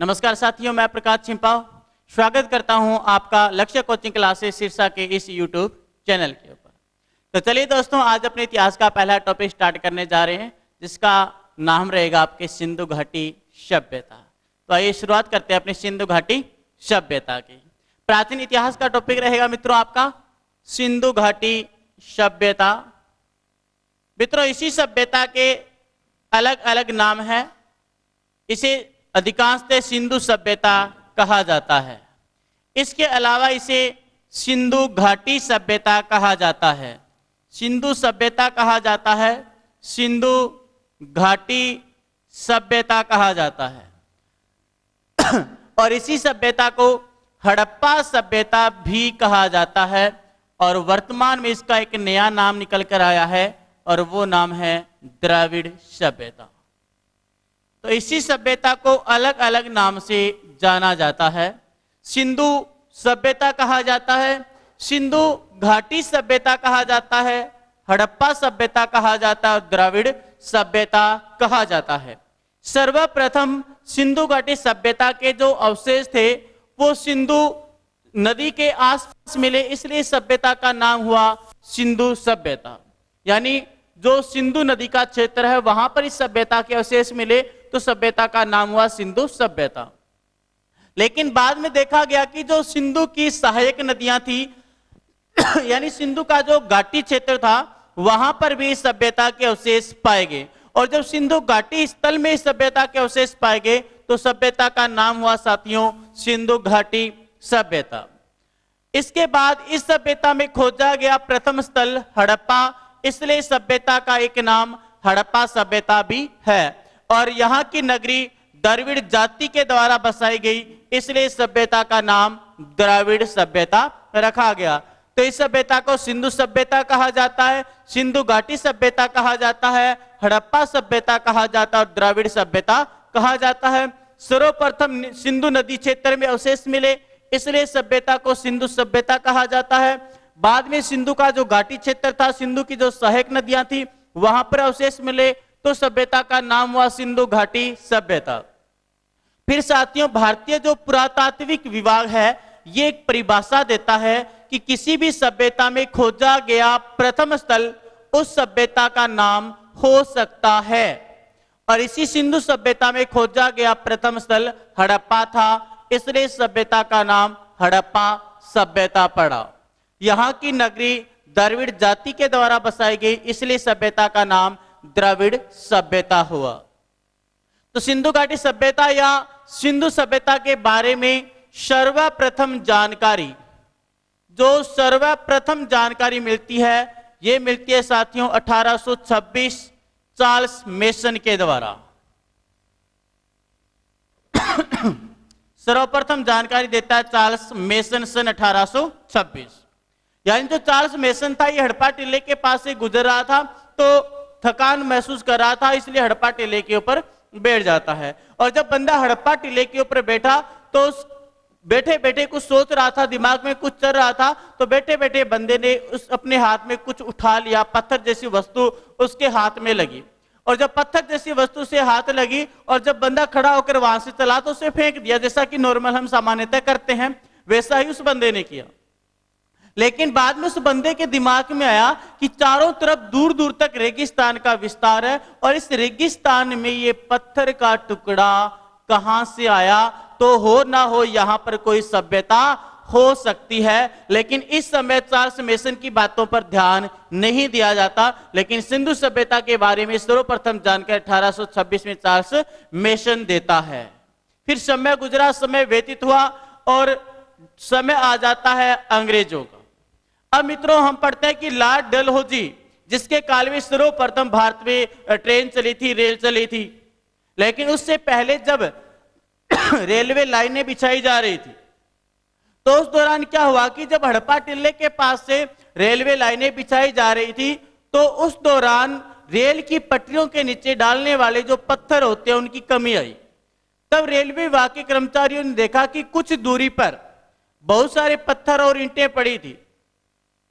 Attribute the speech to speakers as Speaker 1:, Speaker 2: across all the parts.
Speaker 1: नमस्कार साथियों, मैं प्रकाश छिंपाव स्वागत करता हूं आपका लक्ष्य कोचिंग क्लासेस शीर्षक के इस यूट्यूब चैनल के ऊपर। तो चलिए दोस्तों, आज अपने इतिहास का पहला टॉपिक स्टार्ट करने जा रहे हैं, जिसका नाम रहेगा आपके सिंधु घाटी सभ्यता। तो आइए शुरुआत करते हैं अपनी सिंधु घाटी सभ्यता की। प्राचीन इतिहास का टॉपिक रहेगा मित्रों आपका सिंधु घाटी सभ्यता। मित्रों, इसी सभ्यता के अलग अलग नाम है। इसे अधिकांशतः सिंधु सभ्यता कहा जाता है। इसके अलावा इसे सिंधु घाटी सभ्यता कहा जाता है। सिंधु सभ्यता कहा जाता है, सिंधु घाटी सभ्यता कहा जाता है। और इसी सभ्यता को हड़प्पा सभ्यता भी कहा जाता है। और वर्तमान में इसका एक नया नाम निकल कर आया है और वो नाम है द्रविड़ सभ्यता। तो इसी सभ्यता को अलग अलग नाम से जाना जाता है। सिंधु सभ्यता कहा जाता है, सिंधु घाटी सभ्यता कहा जाता है, हड़प्पा सभ्यता कहा जाता है और द्रविड़ सभ्यता कहा जाता है। सर्वप्रथम सिंधु घाटी सभ्यता के जो अवशेष थे वो सिंधु नदी के आसपास मिले, इसलिए सभ्यता का नाम हुआ सिंधु सभ्यता। यानी जो सिंधु नदी का क्षेत्र है वहां पर इस सभ्यता के अवशेष मिले तो सभ्यता का नाम हुआ सिंधु सभ्यता। लेकिन बाद में देखा गया कि जो सिंधु की सहायक नदियां थी यानी सिंधु का जो घाटी क्षेत्र था वहां पर भी इस सभ्यता के अवशेष पाए गए। और जब सिंधु घाटी स्थल में इस सभ्यता के अवशेष पाए गए तो सभ्यता का नाम हुआ साथियों सिंधु घाटी सभ्यता। इसके बाद इस सभ्यता में खोजा गया प्रथम स्थल हड़प्पा, इसलिए सभ्यता का एक नाम हड़प्पा सभ्यता भी है। और यहाँ की नगरी द्रविड़ जाति के द्वारा बसाई गई, इसलिए सभ्यता का नाम द्रविड़ सभ्यता रखा गया। तो इस सभ्यता को सिंधु सभ्यता कहा जाता है, सिंधु घाटी सभ्यता कहा जाता है, हड़प्पा सभ्यता कहा जाता है और द्रविड़ सभ्यता कहा जाता है। सर्वप्रथम सिंधु नदी क्षेत्र में अवशेष मिले, इसलिए सभ्यता को सिंधु सभ्यता कहा जाता है। बाद में सिंधु का जो घाटी क्षेत्र था, सिंधु की जो सहायक नदियां थी वहां पर अवशेष मिले तो सभ्यता का नाम हुआ सिंधु घाटी सभ्यता। फिर साथियों, भारतीय जो पुरातात्विक विभाग है ये एक परिभाषा देता है कि किसी भी सभ्यता में खोजा गया प्रथम स्थल उस सभ्यता का नाम हो सकता है। और इसी सिंधु सभ्यता में खोजा गया प्रथम स्थल हड़प्पा था, इसलिए सभ्यता का नाम हड़प्पा सभ्यता पड़ा। यहाँ की नगरी द्रविड़ जाति के द्वारा बसाई गई, इसलिए सभ्यता का नाम द्रविड़ सभ्यता हुआ। तो सिंधु घाटी सभ्यता या सिंधु सभ्यता के बारे में सर्वप्रथम जानकारी मिलती है, ये मिलती है साथियों 1826 चार्ल्स मेसन के द्वारा। सर्वप्रथम जानकारी देता है चार्ल्स मेसन सन 1826। यानी जो चार्ल्स मेसन था ये हड़प्पा टीले के पास से गुजर रहा था तो थकान महसूस कर रहा था, इसलिए हड़प्पा टीले के ऊपर बैठ जाता है। और जब बंदा हड़प्पा टीले के ऊपर बैठा तो बैठे बैठे कुछ सोच रहा था, दिमाग में कुछ चल रहा था, तो बैठे बैठे बंदे ने उस अपने हाथ में कुछ उठा लिया, पत्थर जैसी वस्तु उसके हाथ में लगी। और जब पत्थर जैसी वस्तु से हाथ लगी और जब बंदा खड़ा होकर वहां से चला तो उसे फेंक दिया, जैसा कि नॉर्मल हम सामान्यतः करते हैं वैसा ही उस बंदे ने किया। लेकिन बाद में उस बंदे के दिमाग में आया कि चारों तरफ दूर दूर तक रेगिस्तान का विस्तार है और इस रेगिस्तान में ये पत्थर का टुकड़ा कहां से आया, तो हो ना हो यहां पर कोई सभ्यता हो सकती है। लेकिन इस समय चार्ल्स मेसन की बातों पर ध्यान नहीं दिया जाता, लेकिन सिंधु सभ्यता के बारे में सर्वप्रथम जानकारी 1826 में चार्ल्स मेसन देता है। फिर समय गुजरा, समय व्यतीत हुआ और समय आ जाता है अंग्रेजों का। अब मित्रों हम पढ़ते हैं कि लॉर्ड डलहौजी, जिसके काल में सर्वप्रथम भारत में ट्रेन चली थी, रेल चली थी, लेकिन उससे पहले जब रेलवे लाइनें बिछाई जा रही थी तो उस दौरान क्या हुआ कि जब हड़प्पा टीले के पास से रेलवे लाइनें बिछाई जा रही थी तो उस दौरान रेल की पटरियों के नीचे डालने वाले जो पत्थर होते हैं उनकी कमी आई। तब रेलवे विभाग के कर्मचारियों ने देखा कि कुछ दूरी पर बहुत सारे पत्थर और ईंटें पड़ी थी,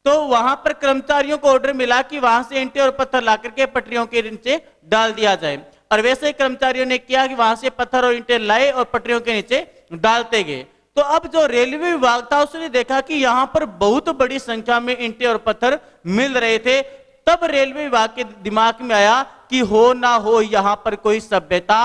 Speaker 1: तो वहां पर कर्मचारियों को ऑर्डर मिला कि वहां से ईंटें और पत्थर लाकर के पटरियों के नीचे डाल दिया जाए। और वैसे ही कर्मचारियों ने किया कि वहां से पत्थर और ईंटें लाए और पटरियों के नीचे डालते गए। तो अब जो रेलवे विभाग था उसने देखा कि यहां पर बहुत बड़ी संख्या में ईंटें और पत्थर मिल रहे थे। तब रेलवे विभाग के दिमाग में आया कि हो ना हो यहां पर कोई सभ्यता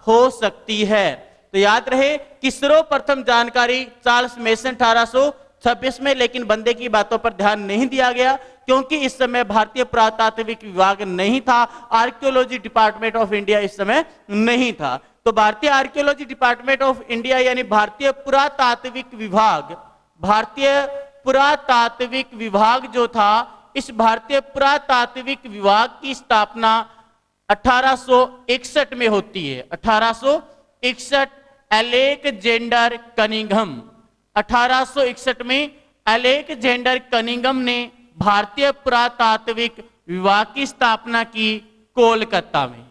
Speaker 1: हो सकती है। तो याद रहे कि सर्वप्रथम जानकारी चार्ल्स मेसन 1826 में, लेकिन बंदे की बातों पर ध्यान नहीं दिया गया क्योंकि इस समय भारतीय पुरातात्विक विभाग नहीं था, आर्कियोलॉजी डिपार्टमेंट ऑफ इंडिया इस समय नहीं था। तो भारतीय आर्कियोलॉजी डिपार्टमेंट ऑफ इंडिया यानी भारतीय पुरातात्विक विभाग जो था, इस भारतीय पुरातात्विक विभाग की स्थापना 1861 में होती है। 1861 अलेक्जेंडर कनिंघम, 1861 में अलेक्जेंडर कनिंघम ने भारतीय पुरातात्विक विभाग की स्थापना की कोलकाता में।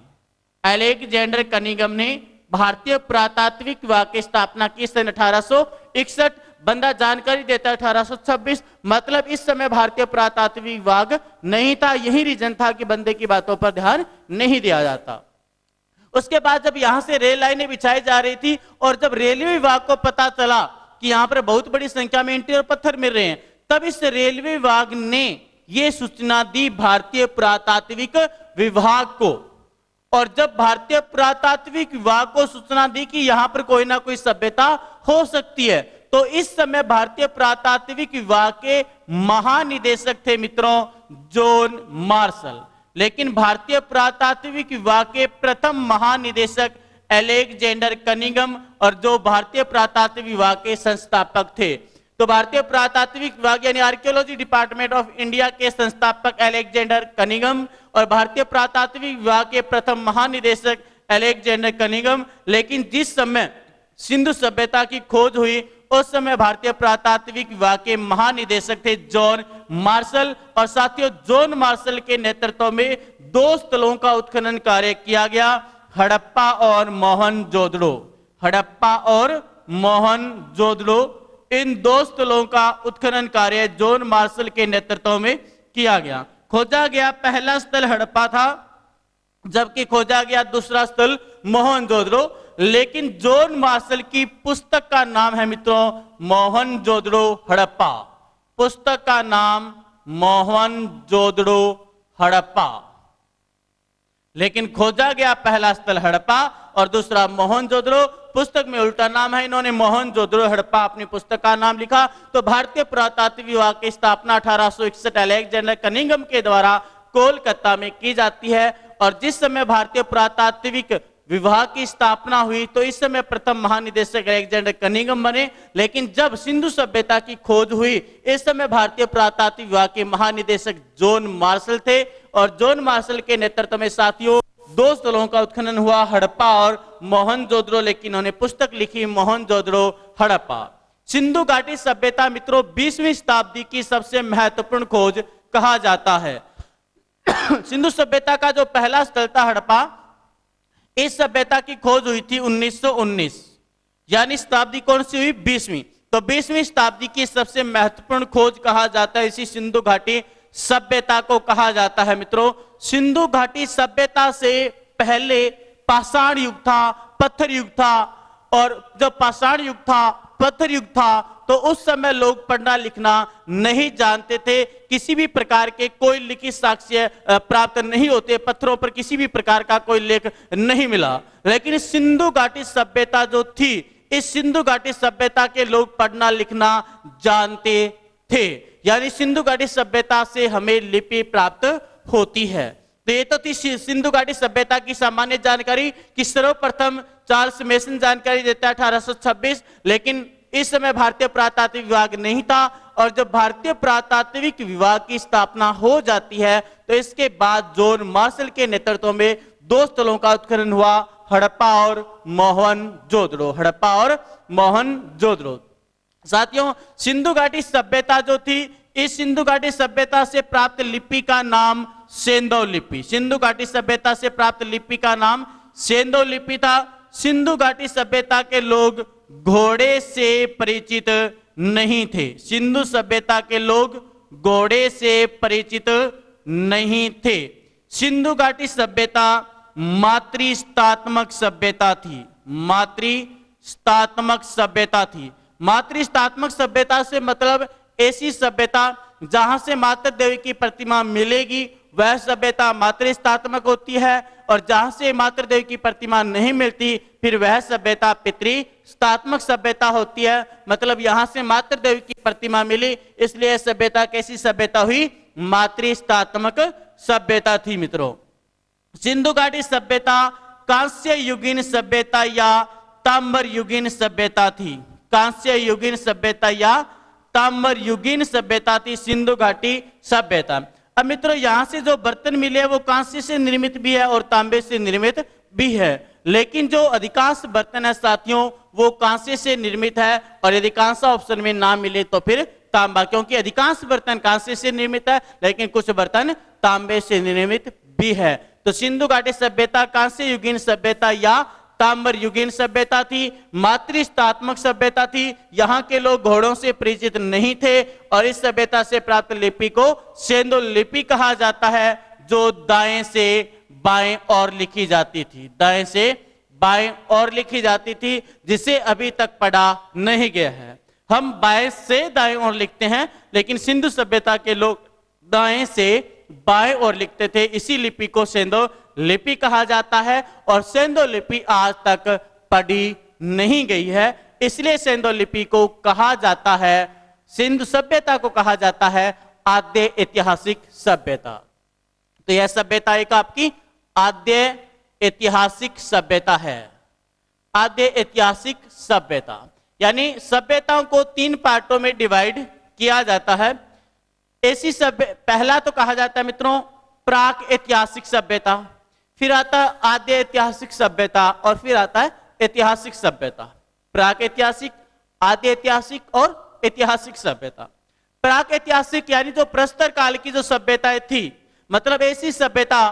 Speaker 1: अलेक्जेंडर कनिंघम ने भारतीय पुरातात्विक विभाग की स्थापना की सन 1861। बंदा जानकारी देता है 1826, मतलब इस समय भारतीय पुरातात्विक विभाग नहीं था। यही रीजन था कि बंदे की बातों पर ध्यान नहीं दिया जाता। उसके बाद जब यहां से रेल लाइनें बिछाई जा रही थी और जब रेलवे विभाग को पता चला कि यहां पर बहुत बड़ी संख्या में ईंटें और पत्थर मिल रहे हैं, तब इस रेलवे विभाग ने यह सूचना दी भारतीय पुरातात्विक विभाग को। और जब भारतीय पुरातात्विक विभाग को सूचना दी कि यहां पर कोई ना कोई सभ्यता हो सकती है, तो इस समय भारतीय पुरातात्विक विभाग के महानिदेशक थे मित्रों जॉन मार्शल। लेकिन भारतीय पुरातात्विक विभाग के प्रथम महानिदेशक अलेक्जेंडर कनिंघम और जो भारतीय पुरातात्विक विभाग के संस्थापक थे। तो भारतीय पुरातात्विक विभाग यानी आर्कियोलॉजी डिपार्टमेंट ऑफ इंडिया के संस्थापक अलेक्जेंडर कनिंघम और भारतीय पुरातात्विक विभाग के प्रथम महानिदेशक अलेक्जेंडर कनिंघम। लेकिन जिस समय सिंधु सभ्यता की खोज हुई उस समय भारतीय पुरातात्विक विभाग के महानिदेशक थे जॉन मार्शल। और साथियों, जॉन मार्शल के नेतृत्व में 2 स्थलों का उत्खनन कार्य किया गया, हड़प्पा और मोहनजोदड़ो। हड़प्पा और मोहनजोदड़ो, इन 2 स्थलों का उत्खनन कार्य जॉन मार्शल के नेतृत्व में किया गया। खोजा गया पहला स्थल हड़प्पा था, जबकि खोजा गया दूसरा स्थल मोहनजोदड़ो। लेकिन जॉन मार्शल की पुस्तक का नाम है मित्रों मोहनजोदड़ो हड़प्पा। पुस्तक का नाम मोहनजोदड़ो हड़प्पा। लेकिन खोजा गया पहला स्थल हड़प्पा और दूसरा मोहनजोदड़ो। पुस्तक में उल्टा नाम है, इन्होंने मोहनजोदड़ो हड़प्पा अपनी पुस्तक का नाम लिखा। तो भारतीय पुरातात्विक विभाग की स्थापना 1861 अलेक्जेंडर कनिंघम के द्वारा कोलकाता में की जाती है। और जिस समय भारतीय पुरातात्विक विभाग की स्थापना हुई तो इस समय प्रथम महानिदेशक अलेक्जेंडर कनिंघम बने। लेकिन जब सिंधु सभ्यता की खोज हुई इस समय भारतीय पुरातात्विक विभाग के महानिदेशक जॉन मार्शल थे। और जॉन मार्शल के नेतृत्व में साथियों 2 स्थलों का उत्खनन हुआ, हड़प्पा और मोहनजोदड़ो। लेकिन उन्होंने पुस्तक लिखी मोहनजोदड़ो हड़प्पा। सिंधु घाटी सभ्यता मित्रों 20वीं शताब्दी की सबसे महत्वपूर्ण खोज कहा जाता है। सिंधु सभ्यता का जो पहला स्थल था हड़प्पा, इस सभ्यता की खोज हुई थी 1919, यानी शताब्दी कौन सी हुई 20वीं। तो 20वीं शताब्दी की सबसे महत्वपूर्ण खोज कहा जाता है इसी सिंधु घाटी सभ्यता को कहा जाता है मित्रों। सिंधु घाटी सभ्यता से पहले पाषाण युग था, पत्थर युग था। और जब पाषाण युग था, पत्थर युग था, तो उस समय लोग पढ़ना लिखना नहीं जानते थे। किसी भी प्रकार के कोई लिखित साक्ष्य प्राप्त नहीं होते, पत्थरों पर किसी भी प्रकार का कोई लेख नहीं मिला। लेकिन सिंधु घाटी सभ्यता जो थी, इस सिंधु घाटी सभ्यता के लोग पढ़ना लिखना जानते थे, यानी सिंधु घाटी सभ्यता से हमें लिपि प्राप्त होती है। तो ये तो थी सिंधु घाटी सभ्यता की सामान्य जानकारी कि सर्वप्रथम चार्ल्स मेसन जानकारी देता है 1826। लेकिन इस समय भारतीय पुरातात्विक विभाग नहीं था। और जब भारतीय पुरातात्विक विभाग की स्थापना हो जाती है तो इसके बाद जॉन मार्शल के नेतृत्व में 2 स्थलों का उत्खनन हुआ, हड़प्पा और मोहनजोदड़ो। हड़प्पा और मोहनजोदड़ो। साथियों, सिंधु घाटी सभ्यता जो थी, इस सिंधु घाटी सभ्यता से प्राप्त लिपि का नाम सेंधव लिपि। सिंधु घाटी सभ्यता से प्राप्त लिपि का नाम सेंधव लिपि था। सिंधु घाटी सभ्यता के लोग घोड़े से परिचित नहीं थे। सिंधु सभ्यता के लोग घोड़े से परिचित नहीं थे। सिंधु घाटी सभ्यता मातृस्थात्मक सभ्यता थी। मातृस्थात्मक सभ्यता थी। मातृस्थात्मक सभ्यता से मतलब ऐसी सभ्यता जहां से मातृ देवी की प्रतिमा मिलेगी वह सभ्यता मातृस्थात्मक होती है, और जहां से मातृ देवी की प्रतिमा नहीं मिलती फिर वह सभ्यता पितृस्थात्मक सभ्यता होती है। मतलब यहां से मातृ देवी की प्रतिमा मिली, इसलिए सभ्यता कैसी सभ्यता हुई? मातृस्थात्मक सभ्यता थी। मित्रों, सिंधु घाटी सभ्यता कांस्य युगीन सभ्यता या ताम्र युगीन सभ्यता थी। कांस्य युगीन सभ्यता या ताम्र युगीन सभ्यता थी सिंधु घाटी सभ्यता। अब मित्रों, यहां से जो बर्तन मिले वो कांस्य से निर्मित भी है और तांबे से निर्मित भी है, लेकिन जो अधिकांश बर्तन है साथियों वो कांस्य से निर्मित है, और यदि कांसा ऑप्शन में ना मिले तो फिर तांबा, क्योंकि अधिकांश बर्तन कांस्य से निर्मित है लेकिन कुछ बर्तन तांबे से निर्मित भी है। तो सिंधु घाटी सभ्यता कांस्य युगीन सभ्यता या ताम्र युगीन सभ्यता थी। मातृस्थात्मक सभ्यता थी। यहाँ के लोग घोड़ों से परिचित नहीं थे, और इस सभ्यता से प्राप्त लिपि को सेंधु लिपि कहा जाता है, जो दाएं से बाएं और लिखी जाती थी। दाएं से बाएं और लिखी जाती थी, जिसे अभी तक पढ़ा नहीं गया है। हम बाएं से दाएं और लिखते हैं, लेकिन सिंधु सभ्यता के लोग दाएं से बाएं और लिखते थे। इसी लिपि को सेंधु लिपि कहा जाता है, और सेंधु लिपि आज तक पढ़ी नहीं गई है, इसलिए सेंधु लिपि को कहा जाता है, सिंधु सभ्यता को कहा जाता है आद्य ऐतिहासिक सभ्यता। तो यह सभ्यता एक आपकी आद्य ऐतिहासिक सभ्यता है। आद्य ऐतिहासिक सभ्यता यानी सभ्यताओं को 3 पार्टों में डिवाइड किया जाता है। ऐसी सभ्य पहला तो कहा जाता है मित्रों प्राक ऐतिहासिक सभ्यता, फिर आता है आद्य ऐतिहासिक सभ्यता, और फिर आता है ऐतिहासिक सभ्यता। प्राक ऐतिहासिक, आद्य ऐतिहासिक और ऐतिहासिक सभ्यता। प्राक ऐतिहासिक यानी जो प्रस्तर काल की जो सभ्यताएं थी, मतलब ऐसी सभ्यता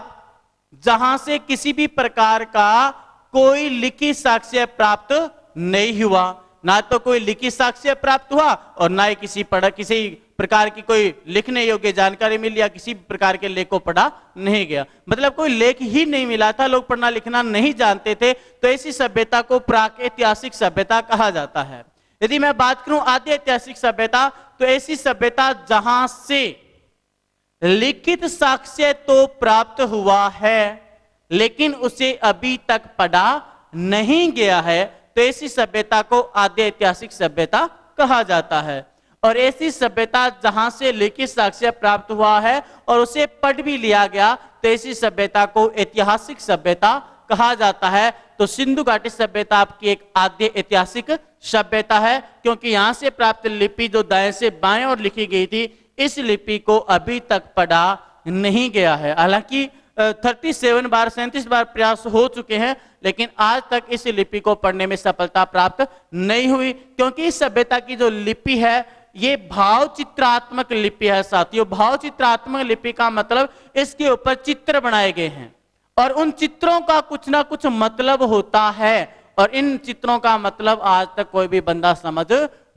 Speaker 1: जहां से किसी भी प्रकार का कोई लिखित साक्ष्य प्राप्त नहीं हुआ, ना तो कोई लिखित साक्ष्य प्राप्त हुआ और ना ही किसी प्रकार की कोई लिखने योग्य जानकारी मिली या किसी प्रकार के लेख को पढ़ा नहीं गया, मतलब कोई लेख ही नहीं मिला था, लोग पढ़ना लिखना नहीं जानते थे। तो ऐसी सभ्यता को प्राक ऐतिहासिक सभ्यता कहा जाता है। यदि मैं बात करूं आद्य ऐतिहासिक सभ्यता, तो ऐसी सभ्यता जहां से लिखित साक्ष्य तो प्राप्त हुआ है लेकिन उसे अभी तक पढ़ा नहीं गया है, तो ऐसी सभ्यता को आद्य ऐतिहासिक सभ्यता कहा जाता है। और ऐसी सभ्यता जहां से लिखित साक्ष्य प्राप्त हुआ है और उसे पढ़ भी लिया गया, तो ऐसी सभ्यता को ऐतिहासिक सभ्यता कहा जाता है। तो सिंधु घाटी सभ्यता आपकी एक आद्य ऐतिहासिक सभ्यता है, क्योंकि यहां से प्राप्त लिपि जो दाएं से बाएं और लिखी गई थी, इस लिपि को अभी तक पढ़ा नहीं गया है। हालांकि 37 बार प्रयास हो चुके हैं, लेकिन आज तक इस लिपि को पढ़ने में सफलता प्राप्त नहीं हुई, क्योंकि इस सभ्यता की जो लिपि है ये भाव चित्रात्मक लिपि है साथियों। भाव चित्रात्मक लिपि का मतलब इसके ऊपर चित्र बनाए गए हैं और उन चित्रों का कुछ ना कुछ मतलब होता है, और इन चित्रों का मतलब आज तक कोई भी बंदा समझ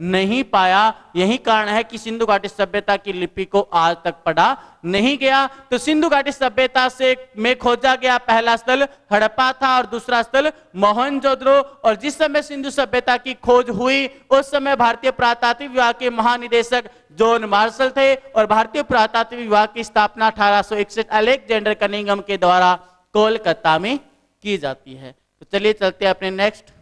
Speaker 1: नहीं पाया। यही कारण है कि सिंधु घाटी सभ्यता की लिपि को आज तक पढ़ा नहीं गया। तो सिंधु घाटी सभ्यता से में खोजा गया पहला स्थल हड़प्पा था और दूसरा स्थल मोहनजोदड़ो। और जिस समय सिंधु सभ्यता की खोज हुई उस समय भारतीय पुरातात्विक विभाग के महानिदेशक जॉन मार्शल थे, और भारतीय पुरातात्विक विभाग की स्थापना 1861 अलेक्जेंडर कनिंघम के द्वारा कोलकाता में की जाती है। तो चलिए चलते हैं अपने नेक्स्ट।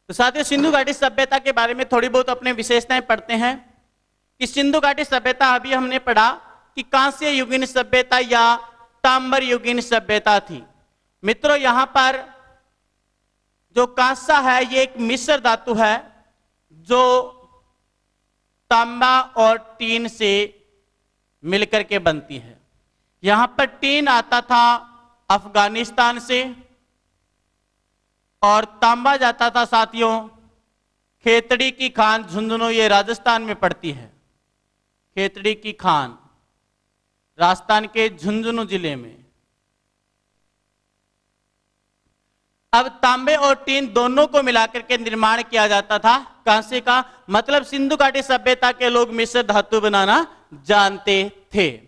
Speaker 1: तो साथियों सिंधु घाटी सभ्यता के बारे में थोड़ी बहुत अपने विशेषताएं पढ़ते हैं कि सिंधु घाटी सभ्यता अभी हमने पढ़ा कि कांस्य युगीन सभ्यता या ताम्र युगीन सभ्यता थी। मित्रों यहां पर जो कांसा है ये एक मिश्र धातु है जो तांबा और टीन से मिलकर के बनती है। यहां पर टीन आता था अफगानिस्तान से और तांबा जाता था साथियों खेतड़ी की खान झुंझुनू, ये राजस्थान में पड़ती है। खेतड़ी की खान, राजस्थान के झुंझुनू जिले में। अब तांबे और टीन दोनों को मिलाकर के निर्माण किया जाता था कांसे का, मतलब सिंधु घाटी सभ्यता के लोग मिश्र धातु बनाना जानते थे।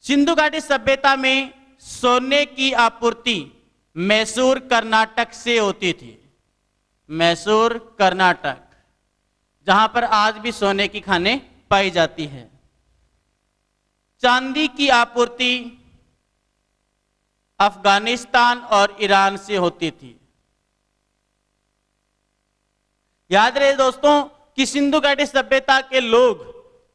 Speaker 1: सिंधु घाटी सभ्यता में सोने की आपूर्ति मैसूर कर्नाटक से होती थी। मैसूर कर्नाटक, जहां पर आज भी सोने की खानें पाई जाती है। चांदी की आपूर्ति अफगानिस्तान और ईरान से होती थी। याद रहे दोस्तों कि सिंधु घाटी सभ्यता के लोग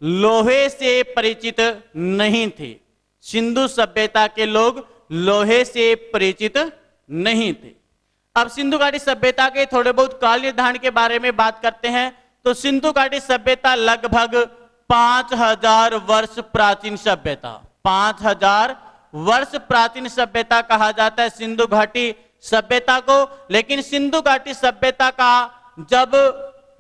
Speaker 1: लोहे से परिचित नहीं थे। सिंधु सभ्यता के लोग लोहे से परिचित नहीं थे। अब सिंधु घाटी सभ्यता के थोड़े बहुत काल निर्धारण के बारे में बात करते हैं। तो सिंधु घाटी सभ्यता लगभग 5000 वर्ष प्राचीन सभ्यता, 5000 वर्ष प्राचीन सभ्यता कहा जाता है सिंधु घाटी सभ्यता को। लेकिन सिंधु घाटी सभ्यता का जब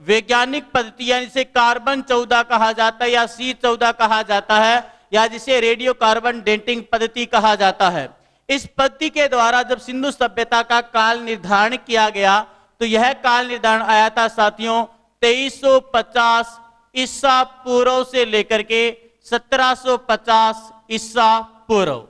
Speaker 1: वैज्ञानिक पद्धति यानी जिसे कार्बन 14 कहा जाता है या C14 कहा जाता है या जिसे रेडियो कार्बन डेटिंग पद्धति कहा जाता है, इस पद्धति के द्वारा जब सिंधु सभ्यता का काल निर्धारण किया गया तो यह काल निर्धारण आया था साथियों 2350 ईसा पूर्व से लेकर के 1750 ईसा पूर्व।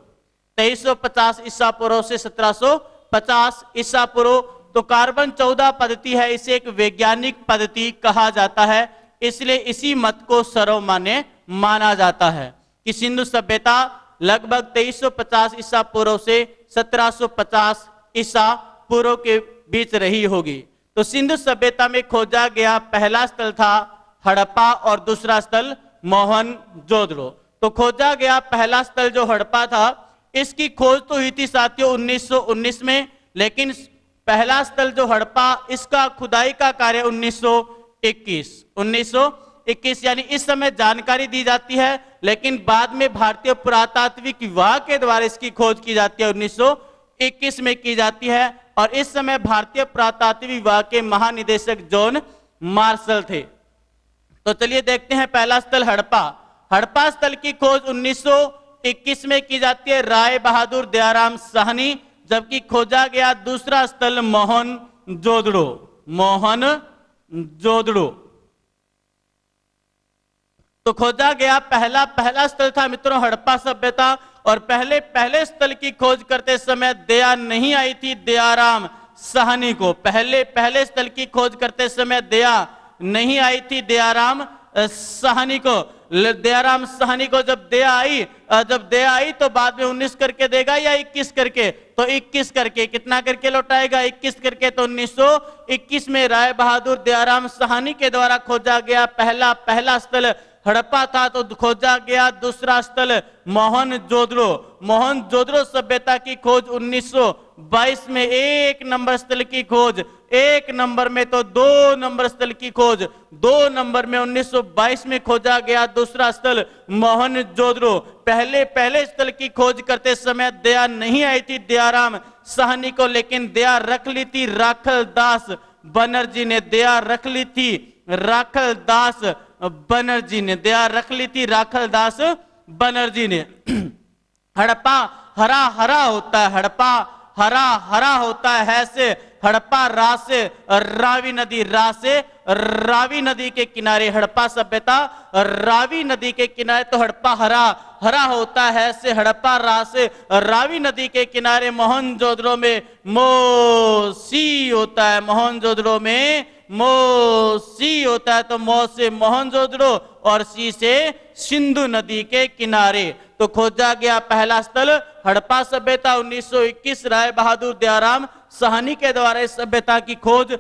Speaker 1: 2350 ईसा पूर्व से 1750 ईसा पूर्व। तो कार्बन 14 पद्धति है, इसे एक वैज्ञानिक पद्धति कहा जाता है, इसलिए इसी मत को सर्वमान्य माना जाता है कि सिंधु सभ्यता लगभग 2350 ईसा पूर्व से 1750 ईसा पूर्व के बीच रही होगी। तो सिंधु सभ्यता में खोजा गया पहला स्थल था हड़प्पा और दूसरा स्थल मोहनजोदड़ो। तो खोजा गया पहला स्थल जो हड़प्पा था, इसकी खोज तो हुई थी साथियों 1919 में, लेकिन पहला स्थल जो हड़प्पा इसका खुदाई का कार्य 1921 यानी इस समय जानकारी दी जाती है, लेकिन बाद में भारतीय पुरातात्विक विभाग के द्वारा इसकी खोज की जाती है 1921 में की जाती है। और इस समय भारतीय पुरातात्विक विभाग के महानिदेशक जॉन मार्शल थे। तो चलिए देखते हैं पहला स्थल हड़प्पा। हड़प्पा स्थल की खोज 1921 में की जाती है राय बहादुर दयाराम साहनी, जबकि खोजा गया दूसरा स्थल मोहनजोदड़ो। मोहनजोदड़ो तो खोजा गया पहला स्थल था मित्रों हड़प्पा सभ्यता। और पहले स्थल की खोज करते समय दया नहीं आई थी दयाराम साहनी को। पहले स्थल की खोज करते समय दया नहीं आई थी दयाराम साहनी को। दयाराम साहनी को जब दया आई तो बाद में 19 करके देगा या 21 करके, तो 21 करके कितना करके लौटाएगा 21 करके। तो 1921 में राय बहादुर दयाराम साहनी के द्वारा खोजा गया पहला स्थल हड़प्पा था। तो खोजा गया दूसरा स्थल मोहनजोदड़ो। मोहनजोदड़ो सभ्यता की खोज 1922 में एक नंबर स्थल की खोज, एक नंबर में तो 2 नंबर स्थल की खोज, 2 नंबर में 1922 में खोजा गया दूसरा स्थल मोहनजोदड़ो। पहले स्थल की खोज करते समय दया नहीं आई थी दयाराम साहनी को, लेकिन दया रख ली थी राखल दास बनर्जी ने। दया रख ली थी राखल दास बनर्जी ने, दया रख ली थी राखल दास बनर्जी ने। हड़प्पा हरा हरा होता है, हड़प्पा हरा हरा होता है से हड़प्पा रा से रावी नदी के किनारे हड़प्पा सभ्यता रावी नदी के किनारे। तो हड़प्पा हरा हरा होता है से हड़प्पा रा से रावी नदी के किनारे। मोहनजोदड़ो में मोसी होता है, मोहनजोदड़ो में मोसी होता है। तो मो से मोहनजोदड़ो और सी से सिंधु नदी के किनारे। तो खोजा गया पहला स्थल हड़प्पा सभ्यता 1921 राय बहादुर दयाराम साहनी के द्वारा इस सभ्यता की खोज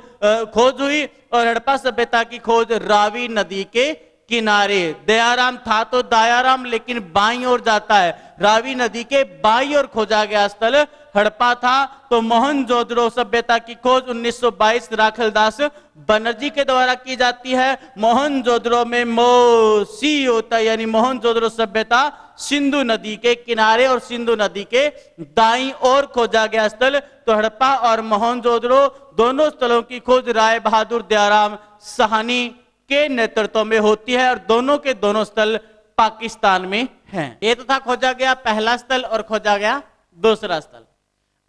Speaker 1: हुई। और हड़प्पा सभ्यता की खोज रावी नदी के किनारे। दयाराम था तो दयाराम लेकिन बाईं ओर जाता है, रावी नदी के बाईं ओर खोजा गया स्थल हड़प्पा था। तो मोहनजोदड़ो सभ्यता की खोज 1922 राखलदास बनर्जी के द्वारा की जाती है। मोहनजोदड़ो में मोसी होता है, यानी मोहनजोदड़ो सभ्यता सिंधु नदी के किनारे और सिंधु नदी के दाईं ओर खोजा गया स्थल। तो हड़प्पा और मोहनजोदड़ो दोनों स्थलों की खोज राय बहादुर दयाराम साहनी के नेतृत्व में होती है और दोनों के दोनों स्थल पाकिस्तान में है। ये तो था खोजा गया पहला स्थल और खोजा गया दूसरा स्थल।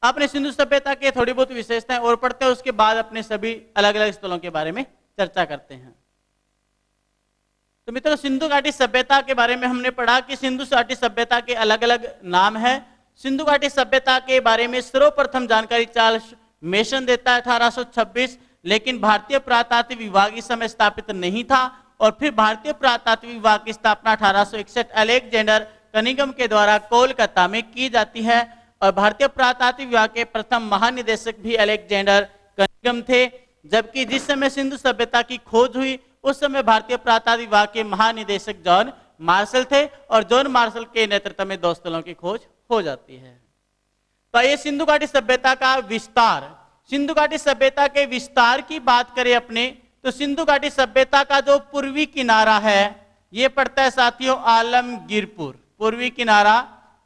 Speaker 1: अपने सिंधु सभ्यता के थोड़ी बहुत विशेषताएं और पढ़ते हैं, उसके बाद अपने सभी अलग अलग स्थलों के बारे में चर्चा करते हैं। तो मित्रों, सिंधु घाटी सभ्यता के बारे में हमने पढ़ा कि सिंधु घाटी सभ्यता के अलग अलग नाम है। सिंधु घाटी सभ्यता के बारे में सर्वप्रथम जानकारी चार्ल्स मेसन देता है 1826, लेकिन भारतीय पुरातात्विक विभाग इस समय स्थापित नहीं था। और फिर भारतीय पुरातात्विक विभाग की स्थापना 1861 अलेक्जेंडर कनिंघम के द्वारा कोलकाता में की जाती है। और भारतीय पुरातात्विक विभाग के प्रथम महानिदेशक भी अलेक्जेंडर कनिंघम थे, जबकि जिस समय सिंधु सभ्यता की खोज हुई उस समय भारतीय पुरातात्विक विभाग के महानिदेशक जॉन मार्शल थे, और जॉन मार्शल के नेतृत्व में 2 स्थलों की खोज हो जाती है। तो ये सिंधु घाटी सभ्यता का विस्तार। सिंधु घाटी सभ्यता के विस्तार की बात करें अपने, तो सिंधु घाटी सभ्यता का जो पूर्वी किनारा है ये पड़ता है साथियों आलमगीरपुर। पूर्वी किनारा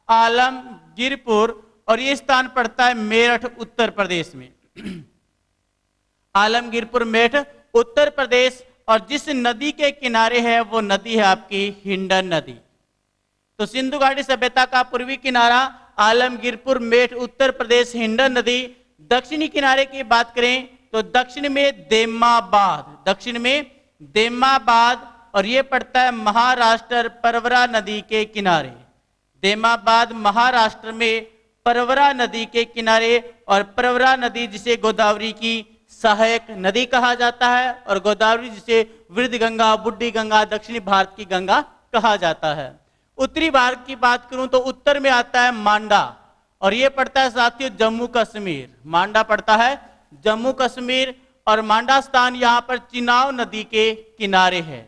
Speaker 1: आलमगीरपुर, और ये स्थान पड़ता है मेरठ उत्तर प्रदेश में। आलमगीरपुर मेरठ उत्तर प्रदेश। और जिस नदी के किनारे है वो नदी है आपकी हिंडन नदी। तो सिंधु घाटी सभ्यता का पूर्वी किनारा आलमगीरपुर मेरठ उत्तर प्रदेश हिंडन नदी। दक्षिणी किनारे की बात करें तो दक्षिण में देमाबाद, दक्षिण में देमाबाद, और ये पड़ता है महाराष्ट्र परवरा नदी के किनारे। देमाबाद महाराष्ट्र में परवरा नदी के किनारे। और परवरा नदी जिसे गोदावरी की सहायक नदी कहा जाता है, और गोदावरी जिसे वृद्ध गंगा, बुढ़ी गंगा, दक्षिणी भारत की गंगा कहा जाता है। उत्तरी भारत की बात करूं तो उत्तर में आता है मांडा, और ये पड़ता है साथियों जम्मू कश्मीर। मांडा पड़ता है जम्मू कश्मीर, और मांडा स्थान यहां पर चिनाव नदी के किनारे है।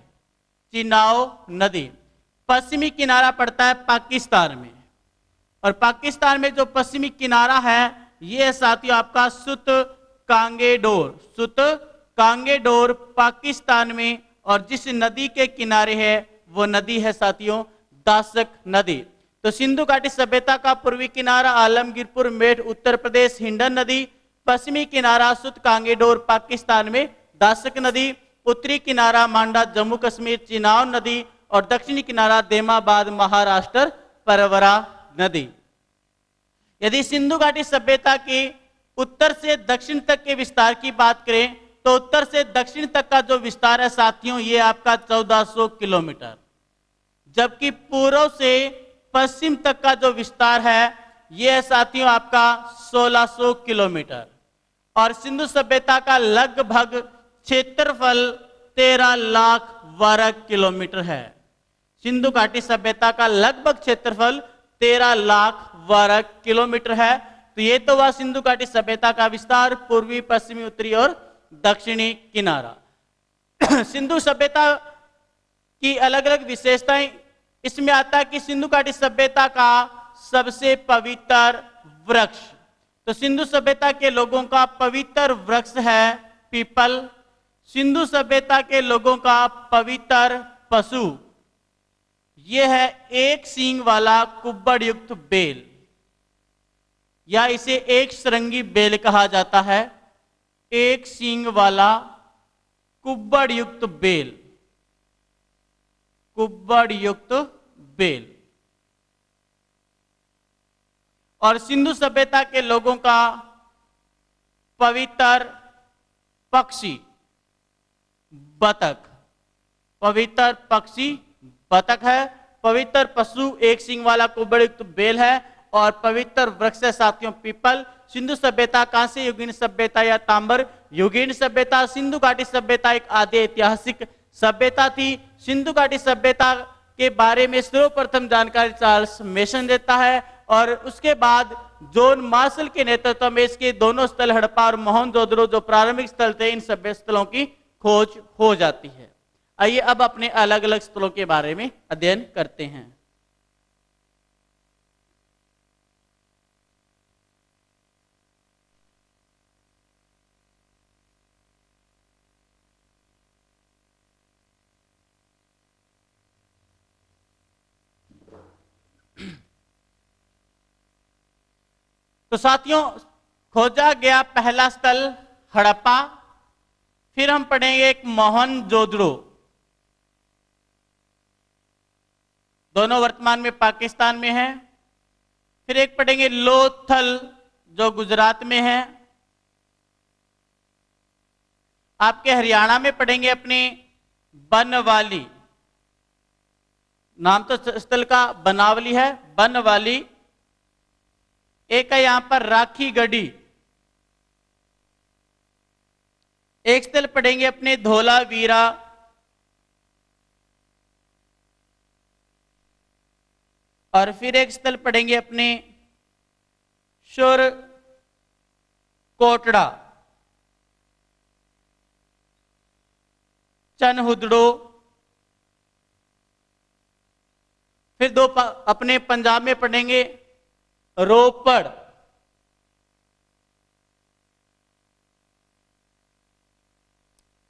Speaker 1: चिनाव नदी। पश्चिमी किनारा पड़ता है पाकिस्तान में, और पाकिस्तान में जो पश्चिमी किनारा है ये साथियों आपका सुत कांगेडोर, सुत कांगेडोर पाकिस्तान में। और जिस नदी के किनारे है वो नदी है साथियों दासक नदी। तो सिंधु घाटी सभ्यता का पूर्वी किनारा आलमगीरपुर मेरठ उत्तर प्रदेश हिंडन नदी, पश्चिमी किनारा सुत कांगेडोर पाकिस्तान में दासक नदी, उत्तरी किनारा मांडा जम्मू कश्मीर चिनाव नदी, और दक्षिणी किनारा देमाबाद महाराष्ट्र परवरा नदी। यदि सिंधु घाटी सभ्यता की उत्तर से दक्षिण तक के विस्तार की बात करें तो उत्तर से दक्षिण तक का जो विस्तार है साथियों ये आपका 1400 किलोमीटर, जबकि पूर्व से पश्चिम तक का जो विस्तार है ये है साथियों आपका 1600 किलोमीटर। और सिंधु सभ्यता का लगभग क्षेत्रफल 13 लाख वर्ग किलोमीटर है। सिंधु घाटी सभ्यता का लगभग क्षेत्रफल 13 लाख वर्ग किलोमीटर है। तो ये तो वह सिंधु घाटी सभ्यता का विस्तार, पूर्वी, पश्चिमी, उत्तरी और दक्षिणी किनारा। सिंधु सभ्यता की अलग अलग विशेषताएं इसमें आता है कि सिंधु घाटी सभ्यता का सबसे पवित्र वृक्ष, तो सिंधु सभ्यता के लोगों का पवित्र वृक्ष है पीपल। सिंधु सभ्यता के लोगों का पवित्र पशु यह है एक सींग वाला कुब्बड़ युक्त बेल, या इसे एक श्रृंगी बेल कहा जाता है। एक सींग वाला कुब्बड़ युक्त बेल, कुब्बड़ युक्त बेल। और सिंधु सभ्यता के लोगों का पवित्र पक्षी बतख, पवित्र पक्षी बतख है। पवित्र पशु एक सींग वाला कुब्बड़ युक्त बेल है, और पवित्र वृक्ष है साथियों पीपल। सिंधु सभ्यता कांस्य युगीन सभ्यता या तांबर युगीन सभ्यता। सिंधु घाटी सभ्यता एक आदि ऐतिहासिक सभ्यता थी। सिंधु घाटी सभ्यता के बारे में सर्वप्रथम जानकारी चार्ल्स मेसन देता है, और उसके बाद जॉन मार्शल के नेतृत्व में इसके दोनों स्थल हड़प्पा और मोहनजोदड़ो जो प्रारंभिक स्थल थे इन सभ्य स्थलों की खोज हो जाती है। आइए अब अपने अलग अलग स्थलों के बारे में अध्ययन करते हैं। तो साथियों खोजा गया पहला स्थल हड़प्पा, फिर हम पढ़ेंगे एक मोहनजोदड़ो। दोनों वर्तमान में पाकिस्तान में है। फिर एक पढ़ेंगे लोथल जो गुजरात में है। आपके हरियाणा में पढ़ेंगे अपने बनवाली, नाम तो स्थल का बनावली है, बनवाली। एक है यहां पर राखीगढ़ी। एक स्थल पढ़ेंगे अपने धोलावीरा। और फिर एक स्थल पढ़ेंगे अपने शुर कोटड़ा, चनहुदड़ो। फिर दो अपने पंजाब में पढ़ेंगे रोपड़।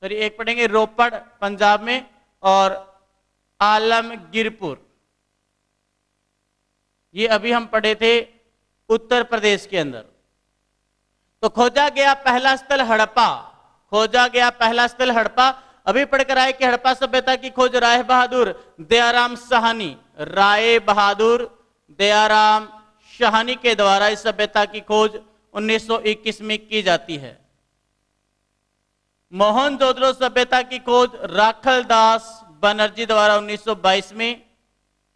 Speaker 1: सॉरी, एक पढ़ेंगे रोपड़ पंजाब में, और आलमगीरपुर ये अभी हम पढ़े थे उत्तर प्रदेश के अंदर। तो खोजा गया पहला स्थल हड़प्पा, खोजा गया पहला स्थल हड़प्पा। अभी पढ़कर आए कि हड़प्पा सभ्यता की खोज राय बहादुर दयाराम साहनी, राय बहादुर दयाराम साहनी के द्वारा इस सभ्यता की खोज 1921 में की जाती है। मोहनजोदड़ो सभ्यता की खोज राखलदास बनर्जी द्वारा 1922 में,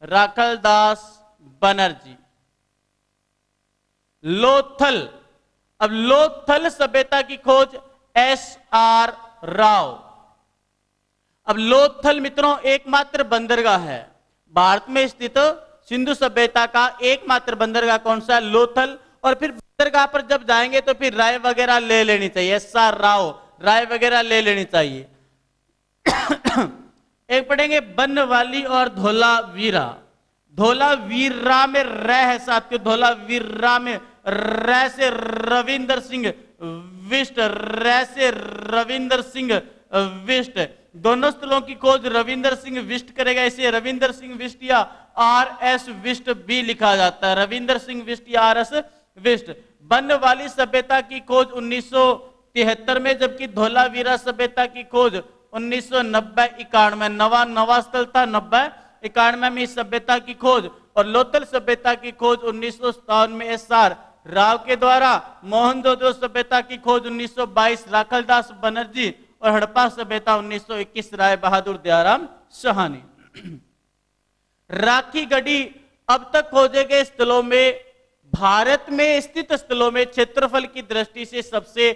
Speaker 1: राखलदास बनर्जी। लोथल, अब लोथल सभ्यता की खोज SR राव। अब लोथल मित्रों एकमात्र बंदरगाह है भारत में स्थित सिंधु सभ्यता का, एकमात्र बंदरगाह कौन सा? लोथल। और फिर बंदरगाह पर जब जाएंगे तो फिर राय वगैरह ले लेनी चाहिए, SR राव, राय वगैरह ले लेनी चाहिए। एक पढ़ेंगे बनवाली और धोलावीरा। धोलावीरा में र है साथियों, धोलावीरा में र से रविंदर सिंह विष्ट, र से रविंदर सिंह विष्ट। दोनों स्थलों की खोज रविंदर सिंह विष्ट करेगा। इसे रविंदर सिंह विष्ट या RS विष्ट भी लिखा जाता है, रविंदर सिंह विष्ट या RS विष्ट। बनवाली सभ्यता की खोज 1973 में, जबकि धोलावीरा सभ्यता की खोज 1990-91 नवा स्थल था, 90-91 में इस सभ्यता की खोज। और लोथल सभ्यता की खोज 1957 में SR राव के द्वारा। मोहनजोदड़ो सभ्यता की खोज 1922 राखलदास बनर्जी, और हड़प्पा सभ्यता 1921 राय बहादुर दयाराम साहनी। राखीगढ़ी अब तक खोजे गए स्थलों में, भारत में स्थित स्थलों में क्षेत्रफल की दृष्टि से सबसे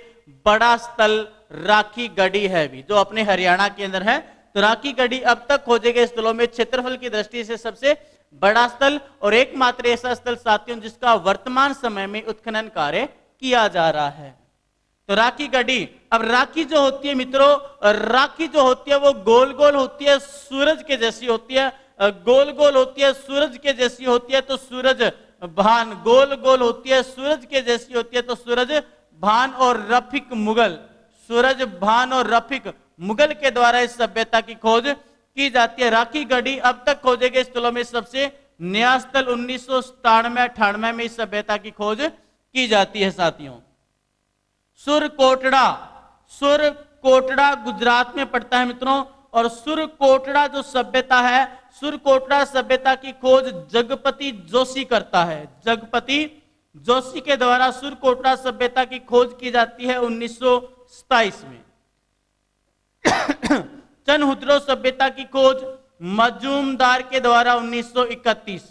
Speaker 1: बड़ा स्थल राखीगढ़ी है भी, जो अपने हरियाणा के अंदर है। तो राखीगढ़ी अब तक खोजे गए स्थलों में क्षेत्रफल की दृष्टि से सबसे बड़ा स्थल और एकमात्र ऐसा स्थल साथियों जिसका वर्तमान समय में उत्खनन कार्य किया जा रहा है। तो राखीगढ़ी, अब राखी जो होती है मित्रों, राखी जो होती है वो गोल गोल होती है, सूरज के जैसी होती है, गोल गोल होती है, सूरज के जैसी होती है। तो सूरज भान, गोल गोल होती है, सूरज के जैसी होती है, तो सूरज भान और रफिक मुगल, सूरज भान और रफिक मुगल के द्वारा इस सभ्यता की खोज की जाती है। राखीगढ़ी अब तक खोजे गए स्थलों में सबसे नया स्थल 1997-98 में इस सभ्यता की खोज की जाती है साथियों। सुरकोटड़ा, सुरकोटड़ा गुजरात में पड़ता है मित्रों। और सुरकोटड़ा जो सभ्यता है, सुरकोटड़ा सभ्यता की खोज जगपति जोशी करता है, जगपति जोशी के द्वारा सुरकोटड़ा सभ्यता की खोज की जाती है 1927 में। चनहुदड़ो सभ्यता की खोज मजूमदार के द्वारा 1931,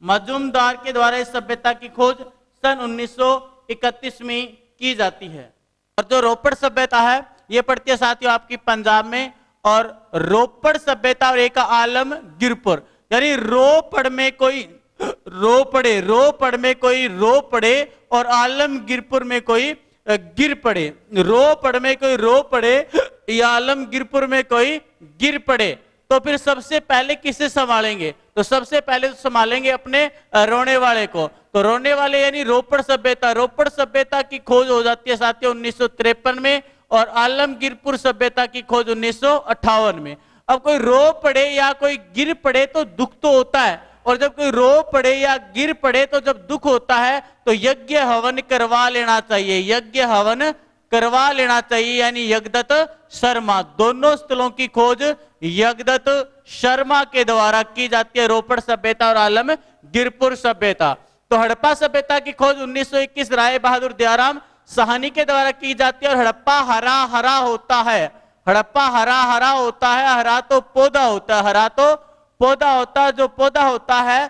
Speaker 1: मजूमदार के द्वारा इस सभ्यता की खोज सन 1931 में की जाती है। और जो रोपड़ सभ्यता है ये पड़ती है साथियों आपकी पंजाब में। और रोपड़ सभ्यता और एक आलमगीरपुर, यानी रोपड़ में कोई रोपड़े, रोपड़ में कोई रोपड़े और आलमगीरपुर में कोई गिर पड़े, रोपड़ में कोई रो पड़े या आलमगीरपुर में कोई गिर पड़े। तो फिर सबसे पहले किसे संभालेंगे? तो सबसे पहले तो संभालेंगे अपने रोने वाले को। तो रोने वाले यानी रोपड़ सभ्यता, रोपड़ सभ्यता की खोज हो जाती है साथियों 1953 में और आलमगीरपुर सभ्यता की खोज 1958 में। अब कोई रो पड़े या कोई गिर पड़े तो दुख तो होता है, और जब कोई रो पड़े या गिर पड़े तो जब दुख होता है तो यज्ञ हवन करवा लेना चाहिए, यज्ञ हवन करवा लेना चाहिए, यानी यज्ञदत्त शर्मा। दोनों स्थलों की खोज यज्ञदत्त शर्मा के द्वारा की जाती है, रोपड़ सभ्यता और आलमगीरपुर सभ्यता। तो हड़प्पा सभ्यता की खोज 1921 राय बहादुर दयाराम साहनी के द्वारा की जाती है। और हड़प्पा हरा हरा होता है, हड़प्पा हरा हरा होता है, हरा तो पौधा होता है, हरा तो पौधा होता है। जो पौधा होता है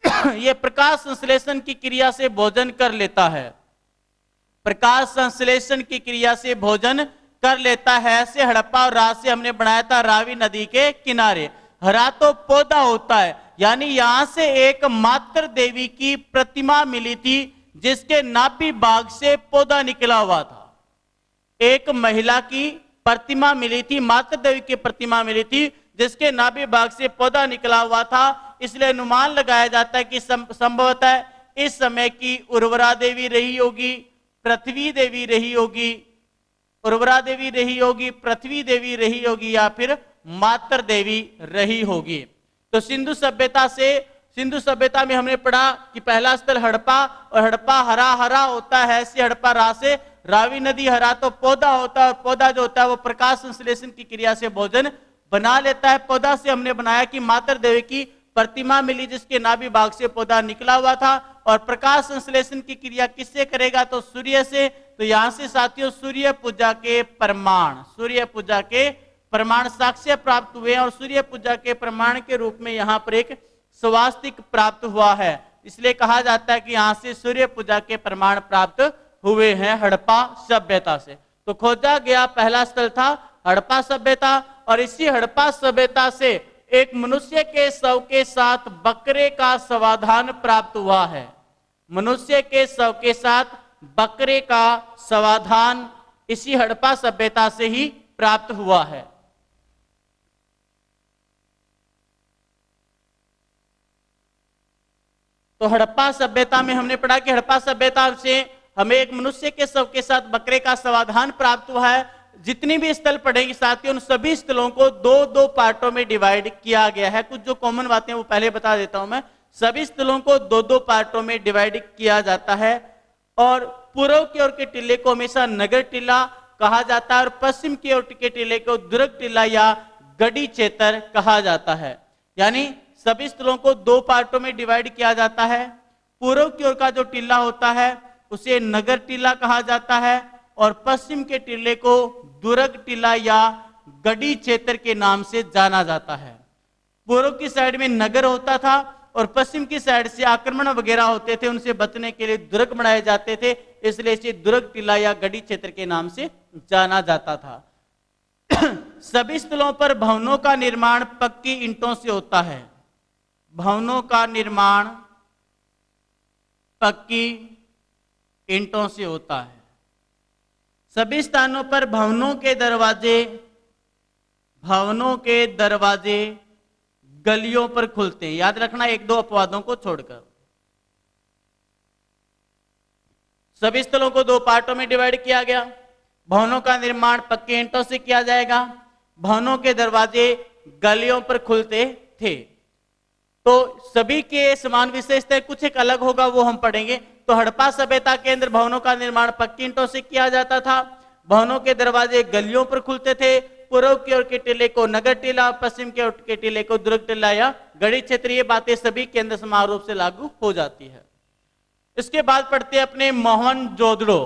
Speaker 1: यह प्रकाश संश्लेषण की क्रिया से भोजन कर लेता है, प्रकाश संश्लेषण की क्रिया से भोजन कर लेता है। ऐसे हड़प्पा और राज से हमने बनाया था रावी नदी के किनारे। हरा तो पौधा होता है, यानी यहां से एक मातृ देवी की प्रतिमा मिली थी जिसके नाभि भाग से पौधा निकला हुआ था। एक महिला की प्रतिमा मिली थी, मातृ देवी की प्रतिमा मिली थी जिसके नाभि भाग से पौधा निकला हुआ था। इसलिए अनुमान लगाया जाता है कि संभवतः इस समय की उर्वरा देवी रही होगी, पृथ्वी देवी रही होगी, उर्वरा देवी रही होगी, पृथ्वी देवी रही होगी, या फिर मातृ देवी रही होगी। तो सिंधु सभ्यता से, सिंधु सभ्यता में हमने पढ़ा कि पहला स्थल हड़प्पा, और हड़प्पा हरा हरा होता है। ऐसे हड़प्पा रा से रावी नदी, हरा तो पौधा होता है, और पौधा जो होता है वो प्रकाश संश्लेषण की क्रिया से भोजन बना लेता है। पौधा से हमने बनाया कि मातृ देवी की प्रतिमा मिली जिसके नाभि भाग से पौधा निकला हुआ था। और प्रकाश संश्लेषण की क्रिया किससे करेगा, तो सूर्य से। तो यहां से साथियों सूर्य पूजा के प्रमाण, सूर्य पूजा के प्रमाण साक्ष्य प्राप्त हुए, और सूर्य पूजा के प्रमाण के रूप में यहां पर एक स्वास्तिक प्राप्त हुआ है। इसलिए कहा जाता है कि यहां से सूर्य पूजा के प्रमाण प्राप्त हुए हैं हड़प्पा सभ्यता से। तो खोजा गया पहला स्थल था हड़प्पा सभ्यता, और इसी हड़प्पा सभ्यता से एक मनुष्य के शव के साथ बकरे का समाधान प्राप्त हुआ है। मनुष्य के शव के साथ बकरे का समाधान इसी हड़प्पा सभ्यता से ही प्राप्त हुआ है। तो हड़प्पा सभ्यता में हमने पढ़ा कि हड़प्पा सभ्यता से हमें एक मनुष्य के शव के साथ बकरे का समाधान प्राप्त हुआ है। जितनी भी स्थल पढ़ेंगे साथियों उन सभी स्थलों को दो दो पार्टों में डिवाइड किया गया है। कुछ जो कॉमन बातें वो पहले बता देता हूं मैं। सभी स्थलों को दो दो पार्टों में डिवाइड किया जाता है, और पूर्व की ओर के टिल्ले को हमेशा नगर टिल्ला कहा जाता है, और पश्चिम की ओर के टिल्ले को दुर्ग टिल्ला या गढ़ी क्षेत्र कहा जाता है। यानी सभी स्थलों को दो पार्टों में डिवाइड किया जाता है। पूर्व की ओर का जो टिल्ला होता है उसे नगर टिल्ला कहा जाता है, और पश्चिम के टिल्ले को दुर्ग टिल्ला या गढ़ी क्षेत्र के नाम से जाना जाता है। पूर्व की साइड में नगर होता था, और पश्चिम की साइड से आक्रमण वगैरह होते थे, उनसे बचने के लिए दुर्ग बनाए जाते थे, इसलिए इसे दुर्ग टिल्ला या गढ़ी क्षेत्र के नाम से जाना जाता था। सभी स्थलों पर भवनों का निर्माण पक्की ईंटों से होता है। भवनों का निर्माण पक्की ईंटों से होता है। सभी स्थानों पर भवनों के दरवाजे गलियों पर खुलते हैं। याद रखना एक दो अपवादों को छोड़कर। सभी स्थलों को दो पार्टों में डिवाइड किया गया। भवनों का निर्माण पक्के ईंटों से किया जाएगा, भवनों के दरवाजे गलियों पर खुलते थे। तो सभी के समान विशेषताएं, कुछ एक अलग होगा वो हम पढ़ेंगे। तो हड़प्पा सभ्यता के अंदर भवनों का निर्माण पक्की ईंटों से किया जाता था, भवनों के दरवाजे गलियों पर खुलते थे, पूर्व की ओर के टिल्ले को नगर टिल्ला, पश्चिम की ओर के टिल्ले को दुर्ग टिल्ला या गढ़ी क्षेत्र। ये बातें सभी के अंदर समान रूप से लागू हो जाती है। इसके बाद पढ़ते हैं अपने मोहनजोदड़ो।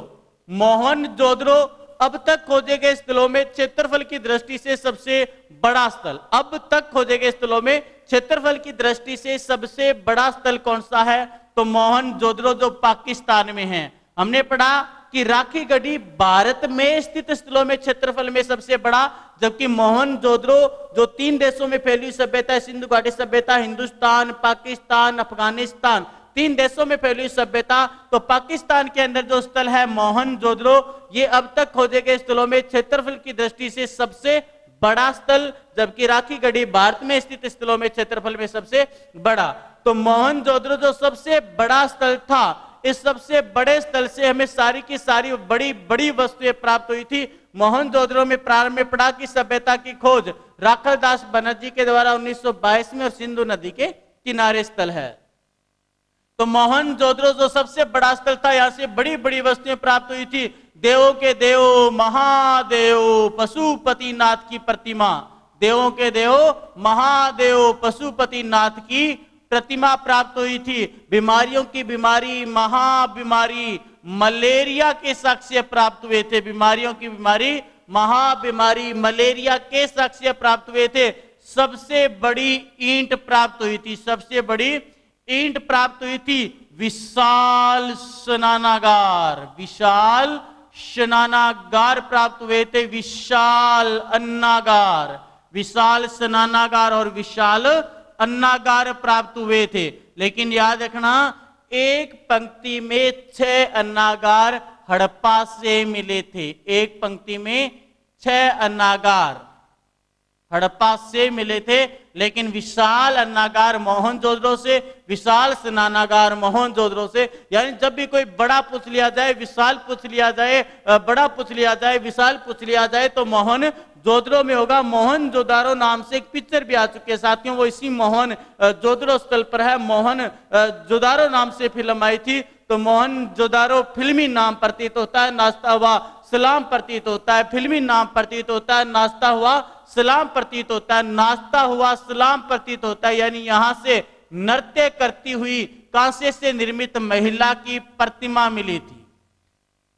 Speaker 1: मोहनजोदड़ो अब तक खोजे गए स्थलों में क्षेत्रफल की दृष्टि से सबसे बड़ा स्थल। अब तक खोजे गए स्थलों में क्षेत्रफल की दृष्टि से सबसे बड़ा स्थल कौन सा है, तो मोहनजोदड़ो जो पाकिस्तान में है। हमने पढ़ा कि राखी गढ़ी भारत में स्थित स्थलों में क्षेत्रफल में सबसे बड़ा, जबकि मोहनजोदड़ो जो 3 देशों में फैली सभ्यता है, सिंधु घाटी सभ्यता, हिंदुस्तान, पाकिस्तान, अफगानिस्तान, 3 देशों में फैली सभ्यता। तो पाकिस्तान के अंदर जो स्थल है मोहनजोदड़ो, ये अब तक खोजे गए स्थलों में क्षेत्रफल की दृष्टि से सबसे बड़ा स्थल, जबकि राखी गढ़ी भारत में स्थित स्थलों में क्षेत्रफल में सबसे बड़ा। तो मोहनजोदड़ो जो सबसे बड़ा स्थल था, इस सबसे बड़े स्थल से हमें सारी की सारी बड़ी बड़ी वस्तुएं प्राप्त हुई थी। मोहनजोदड़ो में प्रारंभ में पढ़ा कि सभ्यता की खोज राखलदास बनर्जी के द्वारा 1922 में और सिंधु नदी के किनारे स्थल है। तो मोहनजोदड़ो जो सबसे बड़ा स्थल था, यहां से बड़ी बड़ी वस्तुएं प्राप्त हुई थी। देवों के देव महादेव पशुपतिनाथ की प्रतिमा, देवों के देव महादेव पशुपतिनाथ की प्रतिमा प्राप्त हुई थी। बीमारियों की बीमारी, महाबीमारी मलेरिया के साक्ष्य प्राप्त हुए थे। बीमारियों की बीमारी, महाबीमारी मलेरिया के साक्ष्य प्राप्त हुए थे। सबसे बड़ी ईंट प्राप्त हुई थी, सबसे बड़ी ईंट प्राप्त हुई थी विशाल स्नानागार, विशाल स्नानागार प्राप्त हुए थे। विशाल अन्नागार, विशाल स्नानागार और विशाल अन्नागार प्राप्त हुए थे। लेकिन याद रखना, एक पंक्ति में 6 अन्नागार हड़प्पा से मिले थे। एक पंक्ति में 6 अन्नागार हड़प्पा से मिले थे, लेकिन विशाल अन्नागार मोहनजोदड़ो से, विशाल स्नानागार मोहनजोदड़ो से। यानी जब भी कोई बड़ा पूछ लिया जाए, विशाल पूछ लिया जाए, बड़ा पूछ लिया जाए, विशाल पूछ लिया जाए, तो मोहनजोदड़ो में होगा। मोहनजोदारो नाम से एक पिक्चर भी आ चुकी है साथियों, वो इसी मोहनजोदड़ो स्थल पर है। मोहनजोदारो नाम से फिल्म आई थी, तो मोहनजोदारो फिल्मी नाम प्रतीत होता है, नाचता हुआ सलाम प्रतीत होता है। फिल्मी नाम प्रतीत होता है, नाचता हुआ सलाम प्रतीत होता है, नाचता हुआ सलाम प्रतीत होता है। यानी यहां से नृत्य करती हुई कांसे से निर्मित महिला की प्रतिमा मिली थी।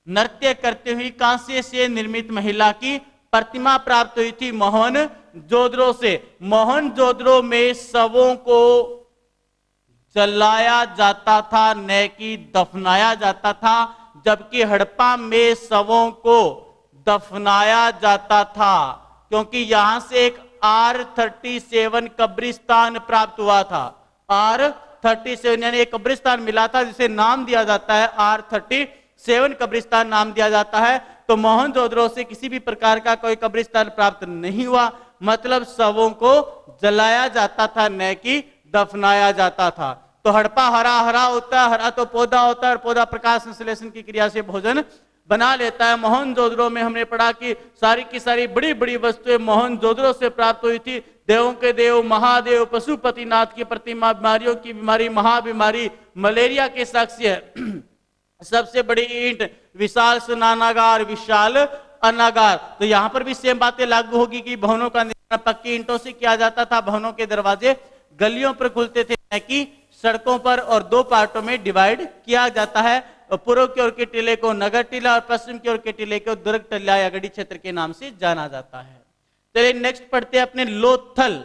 Speaker 1: नृत्य करते हुई कांसे से निर्मित महिला की प्रतिमा प्राप्त हुई थी मोहनजोदड़ो से। मोहनजोदड़ो में शवों को जलाया जाता था, न कि दफनाया जाता था, जबकि हड़प्पा में शवों को दफनाया जाता था, क्योंकि यहां से एक R37 कब्रिस्तान प्राप्त हुआ था। R37 यानी एक कब्रिस्तान मिला था, जिसे नाम दिया जाता है R37 कब्रिस्तान नाम दिया जाता है। तो मोहनजोदड़ो से किसी भी प्रकार का कोई कब्रिस्तान प्राप्त नहीं हुआ, मतलब शवों को जलाया जाता था, न कि दफनाया जाता था। तो हड़प्पा हरा हरा होता है, हरा तो पौधा होता है, और पौधा प्रकाश संश्लेषण की क्रिया से भोजन बना लेता है। मोहनजोदड़ो में हमने पढ़ा कि सारी की सारी बड़ी बड़ी वस्तुएं मोहनजोदड़ो से प्राप्त हुई थी। देवों के देव महादेव पशुपतिनाथ की प्रतिमा, बीमारियों की बीमारी, महाबीमारी मलेरिया के साक्ष्य है। सबसे बड़ी ईंट विशाल स्नानागार, विशाल अन्नागार। तो यहां पर भी सेम बातें लागू होगी कि भवनों का निर्माण पक्की ईंटों से किया जाता था। भवनों के दरवाजे गलियों पर खुलते थे, न कि सड़कों पर, और 2 पार्टों में डिवाइड किया जाता है। पूर्व की ओर के टीले को नगर टीला और पश्चिम की ओर के टीले को दुर्ग टीला या गढ़ी क्षेत्र के नाम से जाना जाता है। चलिए नेक्स्ट पढ़ते हैं अपने लोथल।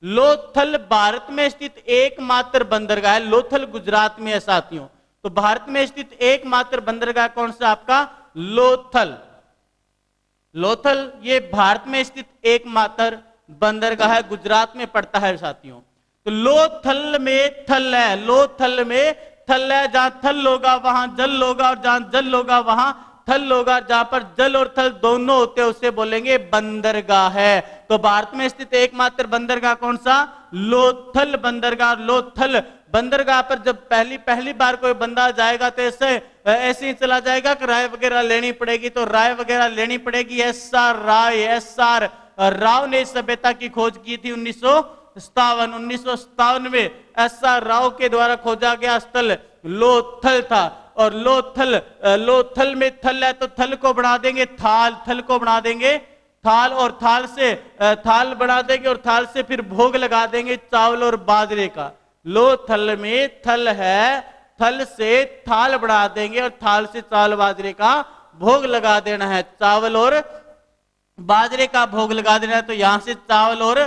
Speaker 1: लोथल भारत में स्थित एकमात्र बंदरगाह है। लोथल गुजरात में है साथियों। तो भारत में स्थित एकमात्र बंदरगाह कौन सा आपका? लोथल। लोथल ये भारत में स्थित एकमात्र बंदरगाह है, गुजरात में पड़ता है साथियों। तो लोथल में थल है, लोथल में थल है। जहां थल होगा वहां जल होगा, और जहां जल होगा वहां थल होगा। जहां पर जल और थल दोनों होते हैं उसे बोलेंगे बंदरगाह है। तो भारत में स्थित एकमात्र बंदरगाह कौन सा? लोथल बंदरगाह। लोथल बंदरगाह पर जब पहली बार कोई बंदा जाएगा तो ऐसे ही चला जाएगा कि राय वगैरह लेनी पड़ेगी, तो राय वगैरह लेनी पड़ेगी। SR राव ने सभ्यता की खोज की थी 1957 में। SR राव के द्वारा खोजा गया स्थल लोथल था। और लोथल में थल है, तो थल को बढ़ा देंगे थाल, थल को बढ़ा देंगे थाल, और थाल से थाल बढ़ा देंगे, और थाल से फिर भोग लगा देंगे चावल और बाजरे का। लोथल में थल है, थल से थाल बढ़ा देंगे, और थाल से चावल बाजरे का भोग लगा देना है। चावल और बाजरे का भोग लगा देना है। तो यहां से चावल और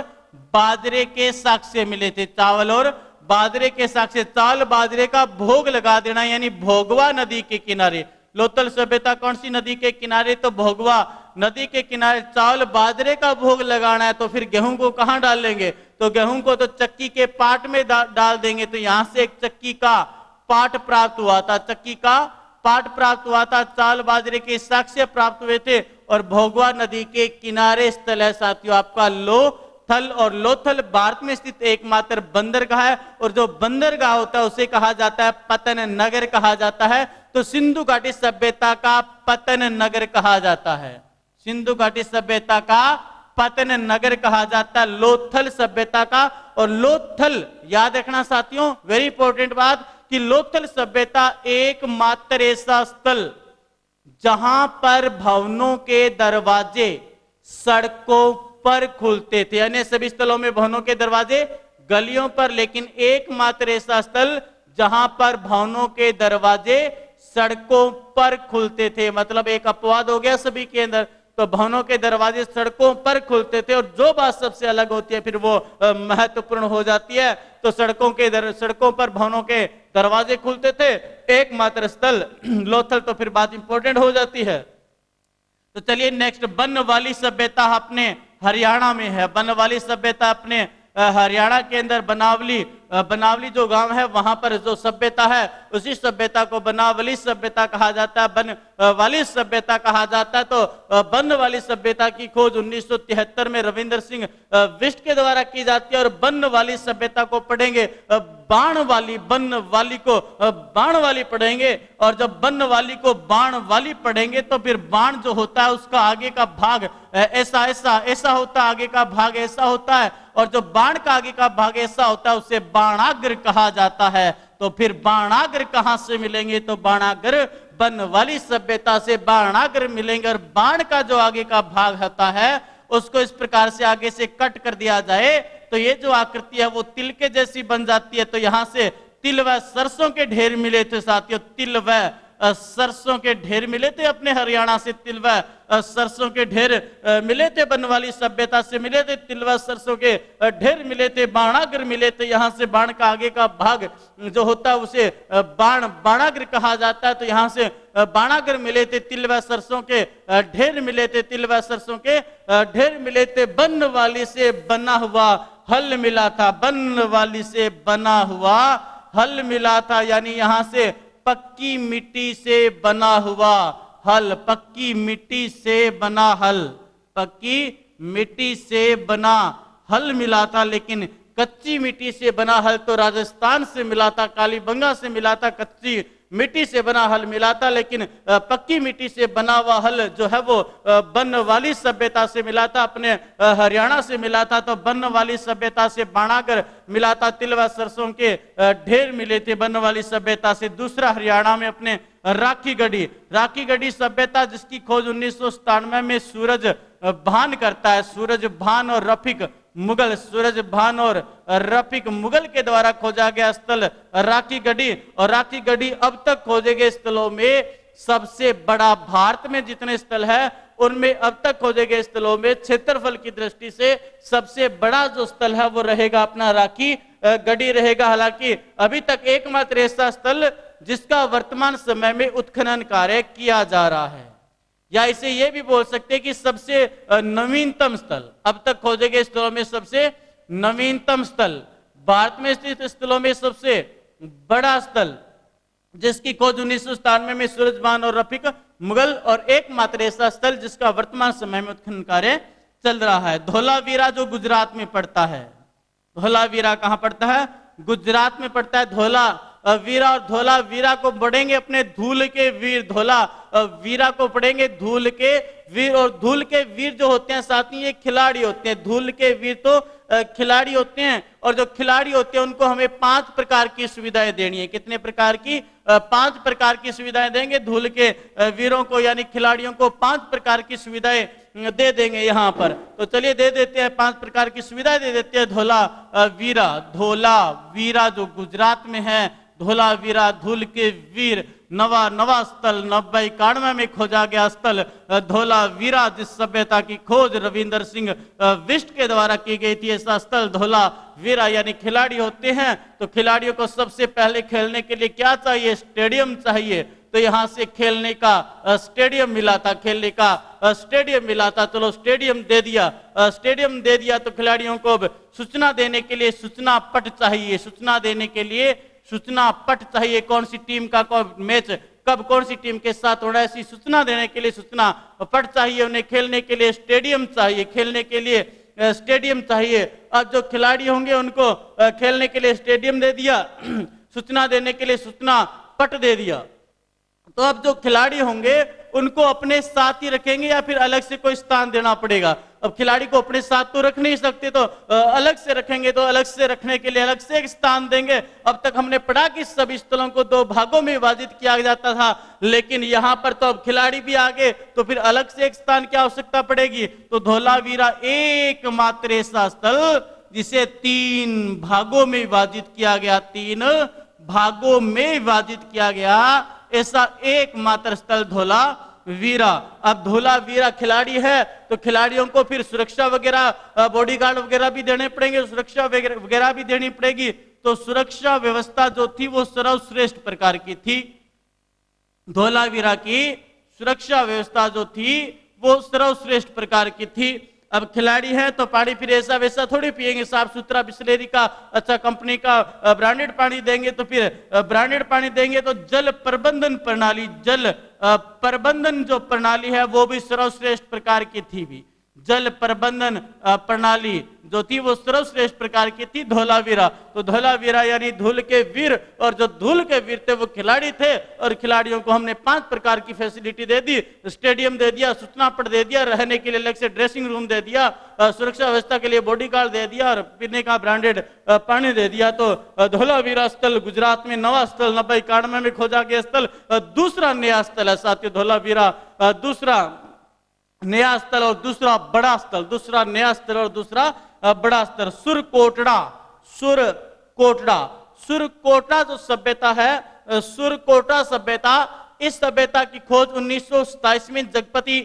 Speaker 1: बाजरे के साक्ष्य मिले थे। चावल और बाजरे के साक्ष्य, चावल बाजरे का भोग लगा देना, यानी भोगवा नदी के किनारे। लोथल सभ्यता कौन सी नदी के किनारे? तो भोगवा नदी के किनारे। चावल बाजरे का भोग लगाना है, तो फिर गेहूं को कहां डालेंगे? तो गेहूं को तो चक्की के पाट में डाल देंगे। तो यहां से एक चक्की का पाट प्राप्त हुआ था, चक्की का पाट प्राप्त हुआ था। चावल बाजरे के साक्ष्य प्राप्त हुए थे, और भोगवा नदी के किनारे स्थल है साथियों आपका लोथल। और लोथल भारत में स्थित एकमात्र बंदरगाह है, और जो बंदरगाह होता है उसे कहा जाता है पतन नगर कहा जाता है। तो सिंधु घाटी सभ्यता का पतन नगर कहा जाता है। सिंधु घाटी सभ्यता का पतन नगर कहा जाता है लोथल सभ्यता का। और लोथल याद रखना साथियों, वेरी इंपॉर्टेंट बात, कि लोथल सभ्यता एकमात्र ऐसा स्थल जहां पर भवनों के दरवाजे सड़कों पर खुलते थे, यानी सभी स्थलों में भवनों के दरवाजे गलियों पर, लेकिन एकमात्र ऐसा स्थल जहां पर भवनों के दरवाजे सड़कों पर खुलते थे। मतलब एक अपवाद हो गया सभी के अंदर, तो भवनों के दरवाजे सड़कों पर खुलते थे। और जो बात सबसे अलग होती है फिर वो महत्वपूर्ण हो जाती है, तो सड़कों पर भवनों के दरवाजे खुलते थे, एकमात्र स्थल लोथल, तो फिर बात इंपॉर्टेंट हो जाती है। तो चलिए नेक्स्ट, बनवाली सभ्यता अपने हरियाणा में है। बनवाली सभ्यता अपने हरियाणा के अंदर बनावली जो गांव है वहां पर जो सभ्यता है उसी सभ्यता को बनावली सभ्यता कहा जाता है, बनवाली सभ्यता कहा जाता है। तो बनवाली सभ्यता की खोज 1973 में रविंद्र सिंह बिष्ट के द्वारा की जाती है। और बनवाली सभ्यता को पढ़ेंगे बनवाली को बाणवाली पढ़ेंगे, और जब बनवाली को बाणवाली पढ़ेंगे तो फिर बाण जो होता है उसका आगे का भाग ऐसा होता है, आगे का भाग ऐसा होता है, और जो बाण का आगे का भाग ऐसा होता है उसे बाणाग्र कहा जाता है। तो फिर बाणाग्र कहां से मिलेंगे, तो बाणाग्र बनवाली सभ्यता से बाणाग्र मिलेंगे। और बाण का जो आगे का भाग होता है उसको इस प्रकार से आगे से कट कर दिया जाए तो ये जो आकृति है वो तिल के जैसी बन जाती है। तो यहां से तिल व सरसों के ढेर मिले थे साथियों, तिल व सरसों के ढेर मिले थे अपने हरियाणा से, तिल व सरसों के ढेर मिले थे, बनवाली सभ्यता से मिले थे, तिल व सरसों के ढेर मिले थे, बाणाग्र मिले थे। यहां से बाण का आगे का भाग जो होता है उसे बाणाग्र कहा जाता है। तो यहां से बाणाग्र मिले थे, तिल व सरसों के ढेर मिले थे, तिल व सरसों के ढेर मिले थे। बनवाली से बना हुआ हल मिला था, बनवाली से बना हुआ हल मिला था, यानी यहां से पक्की मिट्टी से बना हुआ हल, पक्की मिट्टी से बना हल, पक्की मिट्टी से बना हल मिला था। लेकिन कच्ची मिट्टी से बना हल तो राजस्थान से मिला था, कालीबंगा से मिला था, कच्ची मिट्टी से बना हल मिला था। लेकिन पक्की मिट्टी से बना हुआ हल जो है वो बनवाली सभ्यता से मिला था, अपने हरियाणा से मिला था। तो बनवाली सभ्यता से बाणागर मिला था, तिल व सरसों के ढेर मिले थे बनवाली सभ्यता से। दूसरा हरियाणा में अपने राखीगढ़ी सभ्यता जिसकी खोज 1997 में सूरज भान करता है, सूरज भान और रफीक मुगल, सूरज भान और रफीक मुगल के द्वारा खोजा गया स्थल राखीगढ़ी। और राखीगढ़ी अब तक खोजे गए स्थलों में सबसे बड़ा, भारत में जितने स्थल है उनमें अब तक खोजे गए स्थलों में क्षेत्रफल की दृष्टि से सबसे बड़ा जो स्थल है वो रहेगा अपना राखीगढ़ी रहेगा। हालांकि अभी तक एकमात्र ऐसा स्थल जिसका वर्तमान समय में उत्खनन कार्य किया जा रहा है, या इसे ये भी बोल सकते हैं कि सबसे नवीनतम स्थल, अब तक खोजे गए स्थलों में सबसे नवीनतम स्थल, भारत में स्थित स्थलों में सबसे बड़ा स्थल जिसकी खोज 1997 में सूरजभान और रफीक मुगल, और एकमात्र ऐसा स्थल जिसका वर्तमान समय में उत्खनन कार्य चल रहा है, धोलावीरा जो गुजरात में पड़ता है। धोलावीरा कहां पड़ता है? गुजरात में पड़ता है धोलावीरा। और धोलावीरा को पढ़ेंगे अपने धूल के वीर, धोलावीरा को पढ़ेंगे धूल के वीर। और धूल के वीर जो होते हैं साथी ये खिलाड़ी होते हैं, धूल के वीर तो खिलाड़ी होते हैं। और जो खिलाड़ी होते हैं उनको हमें 5 प्रकार की सुविधाएं देनी है। कितने प्रकार की? 5 प्रकार की सुविधाएं देंगे धूल के वीरों को, यानी खिलाड़ियों को 5 प्रकार की सुविधाएं दे देंगे यहाँ पर। तो चलिए दे देते हैं, 5 प्रकार की सुविधाएं दे देते हैं। धोलावीरा जो गुजरात में है, धोलावीरा धूल के वीर, नवा स्थल 1991 में खोजा गया स्थल धोलावीरा, जिस सभ्यता की खोज रविंद्र सिंह बिष्ट के द्वारा की गई थी। ऐसा स्थल धोलावीरा, यानी खिलाड़ी होते हैं तो खिलाड़ियों को सबसे पहले खेलने के लिए क्या चाहिए? स्टेडियम चाहिए। तो यहां से खेलने का स्टेडियम मिला था, खेलने का स्टेडियम मिला था। चलो स्टेडियम दे दिया तो खिलाड़ियों को सूचना देने के लिए सूचना पट चाहिए, सूचना देने के लिए सूचना पट चाहिए। कौन सी टीम का मैच कब कौन सी टीम के साथ होना है, ऐसी सूचना देने के लिए सूचना पट चाहिए। उन्हें खेलने के लिए स्टेडियम चाहिए, खेलने के लिए स्टेडियम चाहिए। अब जो खिलाड़ी होंगे उनको खेलने के लिए स्टेडियम दे दिया, सूचना देने के लिए सूचना पट दे दिया। तो अब जो खिलाड़ी होंगे उनको अपने साथ ही रखेंगे या फिर अलग से कोई स्थान देना पड़ेगा? अब खिलाड़ी को अपने साथ तो रख नहीं सकते, तो अलग से रखेंगे, तो अलग से रखने के लिए अलग से एक स्थान देंगे। अब तक हमने पढ़ा कि सभी स्थलों को 2 भागों में विभाजित किया जाता था, लेकिन यहां पर तो अब खिलाड़ी भी आ गए, तो फिर अलग से एक स्थान की आवश्यकता पड़ेगी। तो धोलावीरा एकमात्र ऐसा स्थल जिसे 3 भागों में विभाजित किया गया, 3 भागों में विभाजित किया गया, ऐसा एकमात्र स्थल धोलावीरा। अब धोलावीरा खिलाड़ी है तो खिलाड़ियों को फिर सुरक्षा वगैरह, बॉडीगार्ड वगैरह भी देने पड़ेंगे, सुरक्षा वगैरह भी देनी पड़ेगी। तो सुरक्षा व्यवस्था जो थी वो सर्वश्रेष्ठ प्रकार की थी। धोलावीरा की सुरक्षा व्यवस्था जो थी वो सर्वश्रेष्ठ प्रकार की थी। अब खिलाड़ी है तो पानी फिर ऐसा वैसा थोड़ी पिएंगे, साफ सुथरा बिस्लेरी का अच्छा कंपनी का ब्रांडेड पानी देंगे, तो फिर ब्रांडेड पानी देंगे तो जल प्रबंधन प्रणाली, जल प्रबंधन जो प्रणाली है वो भी सर्वश्रेष्ठ प्रकार की थी। भी जल प्रबंधन प्रणाली जो थी वो सर्वश्रेष्ठ प्रकार की थी धोलावीरा। तो धोलावीरा यानी धूल के वीर, और जो धूल के वीर थे वो खिलाड़ी थे, और खिलाड़ियों को हमने 5 प्रकार की फैसिलिटी दे दी, स्टेडियम दे दिया, सूचना पट दे दिया, रहने के लिए अलग से ड्रेसिंग रूम दे दिया, सुरक्षा व्यवस्था के लिए बॉडीगार्ड दे दिया, और पीने का ब्रांडेड पानी दे दिया। तो धोलावीरा स्थल गुजरात में नवा स्थल 90-91 में खोजा गया स्थल, दूसरा नया स्थल है साथियों धोलावीरा, दूसरा नया स्थल और दूसरा बड़ा स्थल, दूसरा नया स्थल और दूसरा बड़ा स्थल सुरकोटड़ा। सुरकोटड़ा, सुरकोटड़ा जो सभ्यता है, सुरकोटड़ा सभ्यता, इस सभ्यता की खोज 1927 में जगपति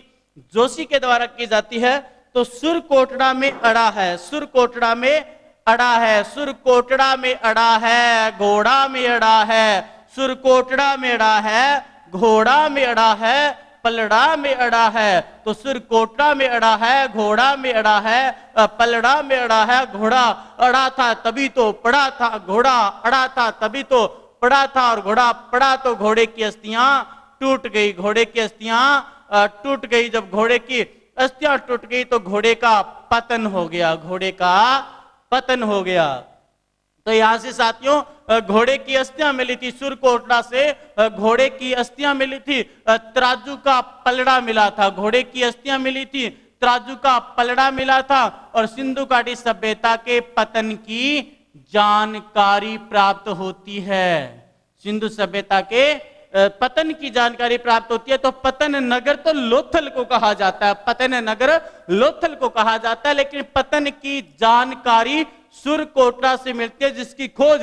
Speaker 1: जोशी के द्वारा की जाती है। तो सुरकोटड़ा में अड़ा है, सुरकोटड़ा में अड़ा है, सुरकोटड़ा में अड़ा है, घोड़ा में अड़ा है, सुरकोटड़ा में अड़ा है, घोड़ा में अड़ा है, पलड़ा में अड़ा है। तो सुरकोटड़ा में अड़ा है, घोड़ा में अड़ा है, पलड़ा में अड़ा है। घोड़ा अड़ा था तभी तो पड़ा था, घोड़ा अड़ा था तभी तो पड़ा था, और घोड़ा पड़ा तो घोड़े की अस्थियां टूट गई, घोड़े की अस्थियां टूट गई। जब घोड़े की अस्थियां टूट गई तो घोड़े का पतन हो गया, घोड़े का पतन हो गया। तो यहां से साथियों घोड़े की अस्थियां मिली थी, सुरकोटड़ा से घोड़े की अस्थियां मिली थी, तराजू का पलड़ा मिला था, घोड़े की अस्थियां मिली थी, तराजू का पलड़ा मिला था, और सिंधु घाटी सभ्यता के पतन की जानकारी प्राप्त होती है। सिंधु सभ्यता के पतन की जानकारी प्राप्त होती है। तो पतन नगर तो लोथल को कहा जाता है, पतन नगर लोथल को कहा जाता है, लेकिन पतन की जानकारी सुरकोटड़ा से मिलती है, जिसकी खोज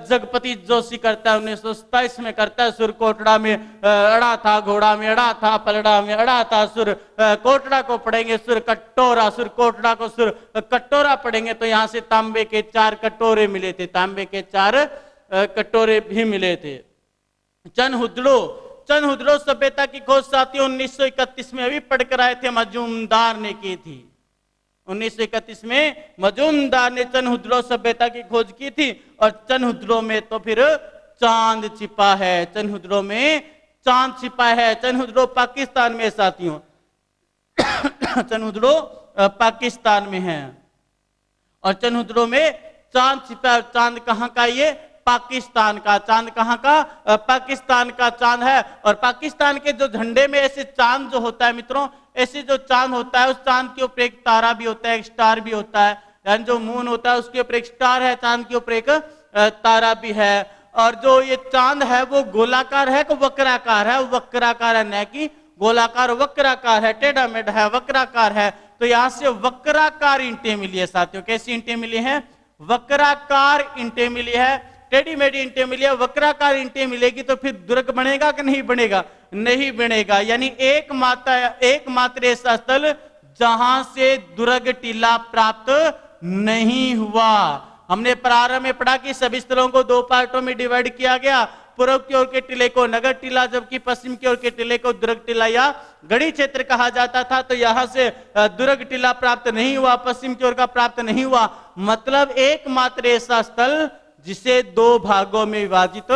Speaker 1: जगपति जोशी करता है, 1927 में करता है। सुरकोटड़ा में अड़ा था, घोड़ा में अड़ा था, पलड़ा में अड़ा था। सुर कोटड़ा को पढ़ेंगे सुर कटोरा, सुरकोटड़ा को सुर कटोरा पढ़ेंगे तो यहां से तांबे के 4 कटोरे मिले थे, तांबे के 4 कटोरे भी मिले थे। चनहुदड़ो, चनहुदड़ो सभ्यता की खोज साथियों 1931 में अभी पढ़कर आए थे, मजूमदार ने की थी। 1931 में मजूमदार ने चनहुदड़ो सभ्यता की खोज की थी, और चनहुदड़ो में तो फिर चांद छिपा है, चनहुदड़ो में चांद छिपा है। चनहुदड़ो पाकिस्तान में साथियों, चनहुदड़ो पाकिस्तान में है, और चनहुदड़ो में चांद छिपा है। चांद कहां का? ये पाकिस्तान का। चांद कहां का? पाकिस्तान का चांद है। और पाकिस्तान के जो झंडे में ऐसे चांद जो होता है मित्रों, ऐसे जो चांद होता है, उस चांद के ऊपर एक तारा भी होता है, एक स्टार भी होता है, यानी जो मून होता है उसके ऊपर एक स्टार है, चांद के ऊपर एक तारा भी है। और जो ये चांद है वो गोलाकार है कि वक्राकार है? वक्राकार है, न कि गोलाकार, वक्राकार है, टेढ़ा मेढ़ा है, वक्राकार है। तो यहां से वक्राकार ईंटें मिली है साथियों। कैसी ईंटें मिली हैं? वक्राकार ईंटें मिली है, टेढ़ी मेढ़ी ईंटें मिली है। वक्राकार ईंटें मिलेगी तो फिर दुर्ग बनेगा कि नहीं बनेगा? नहीं बनेगा। यानी एकमात्र ऐसा स्थल जहां से दुर्ग टीला प्राप्त नहीं हुआ। हमने प्रारंभ में पढ़ा कि सभी स्थलों को 2 पार्टों में डिवाइड किया गया। पूर्व की ओर के टीले को नगर टीला, जबकि पश्चिम की ओर के टीले को दुर्ग टीला या गढ़ी क्षेत्र कहा जाता था। तो यहां से दुर्ग टीला प्राप्त नहीं हुआ, पश्चिम की ओर का प्राप्त नहीं हुआ। मतलब एकमात्र ऐसा स्थल जिसे 2 भागों में विभाजित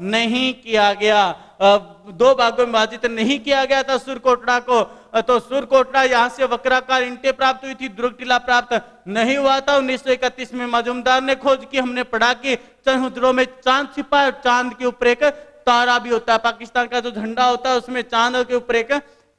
Speaker 1: नहीं किया गया, 2 भागों में विभाजित नहीं किया गया था सुरकोटड़ा को। तो सुरकोटड़ा यहां से वक्राकार ईंटें प्राप्त हुई थी, दुर्ग टीला प्राप्त नहीं हुआ था। 1931 में मजूमदार ने खोज की। हमने पढ़ा कि चनहुदड़ो में चांद छिपा है, चांद के ऊपर एक तारा भी होता है। पाकिस्तान का जो झंडा होता है उसमें चांद के ऊपर एक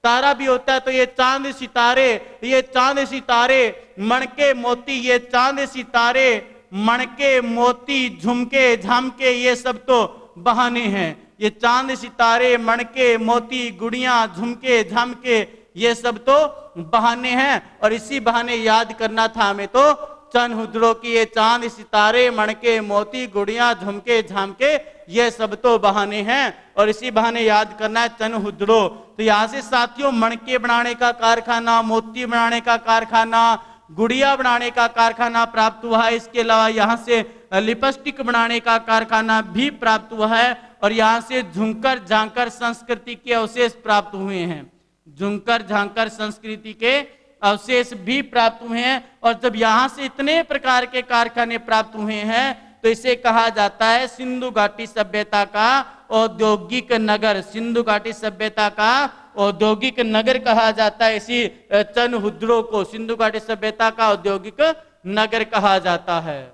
Speaker 1: तारा भी होता है तो ये चांद सितारे, ये चांद सितारे, मणके मोती, ये चांद सितारे, मणके मोती, झुमके झामके, ये सब तो बहाने हैं। ये चांद सितारे, मणके मोती, गुड़ियां, झुमके झामके, ये सब तो बहाने हैं। और इसी बहाने याद करना था हमें तो चंद हुद्रों की, ये चांद सितारे, मणके मोती, गुड़ियां, झुमके झामके, ये सब तो बहाने हैं। और इसी बहाने याद करना है चंद हुद्रों। तो यहां से साथियों मणके बनाने का कारखाना, मोती बनाने का कारखाना, गुड़िया बनाने का कारखाना प्राप्त हुआ है। इसके अलावा यहाँ से लिपस्टिक बनाने का कारखाना भी प्राप्त हुआ है। और यहाँ से झुंकर झांकर संस्कृति के अवशेष प्राप्त हुए हैं। झुंकर झांकर संस्कृति के अवशेष भी प्राप्त हुए हैं। और जब यहाँ से इतने प्रकार के कारखाने प्राप्त हुए हैं तो इसे कहा जाता है सिंधु घाटी सभ्यता का औद्योगिक नगर। सिंधु घाटी सभ्यता का औद्योगिक नगर कहा जाता है इसी चंद हुद्रों को। सिंधु घाटी सभ्यता का औद्योगिक नगर कहा जाता है।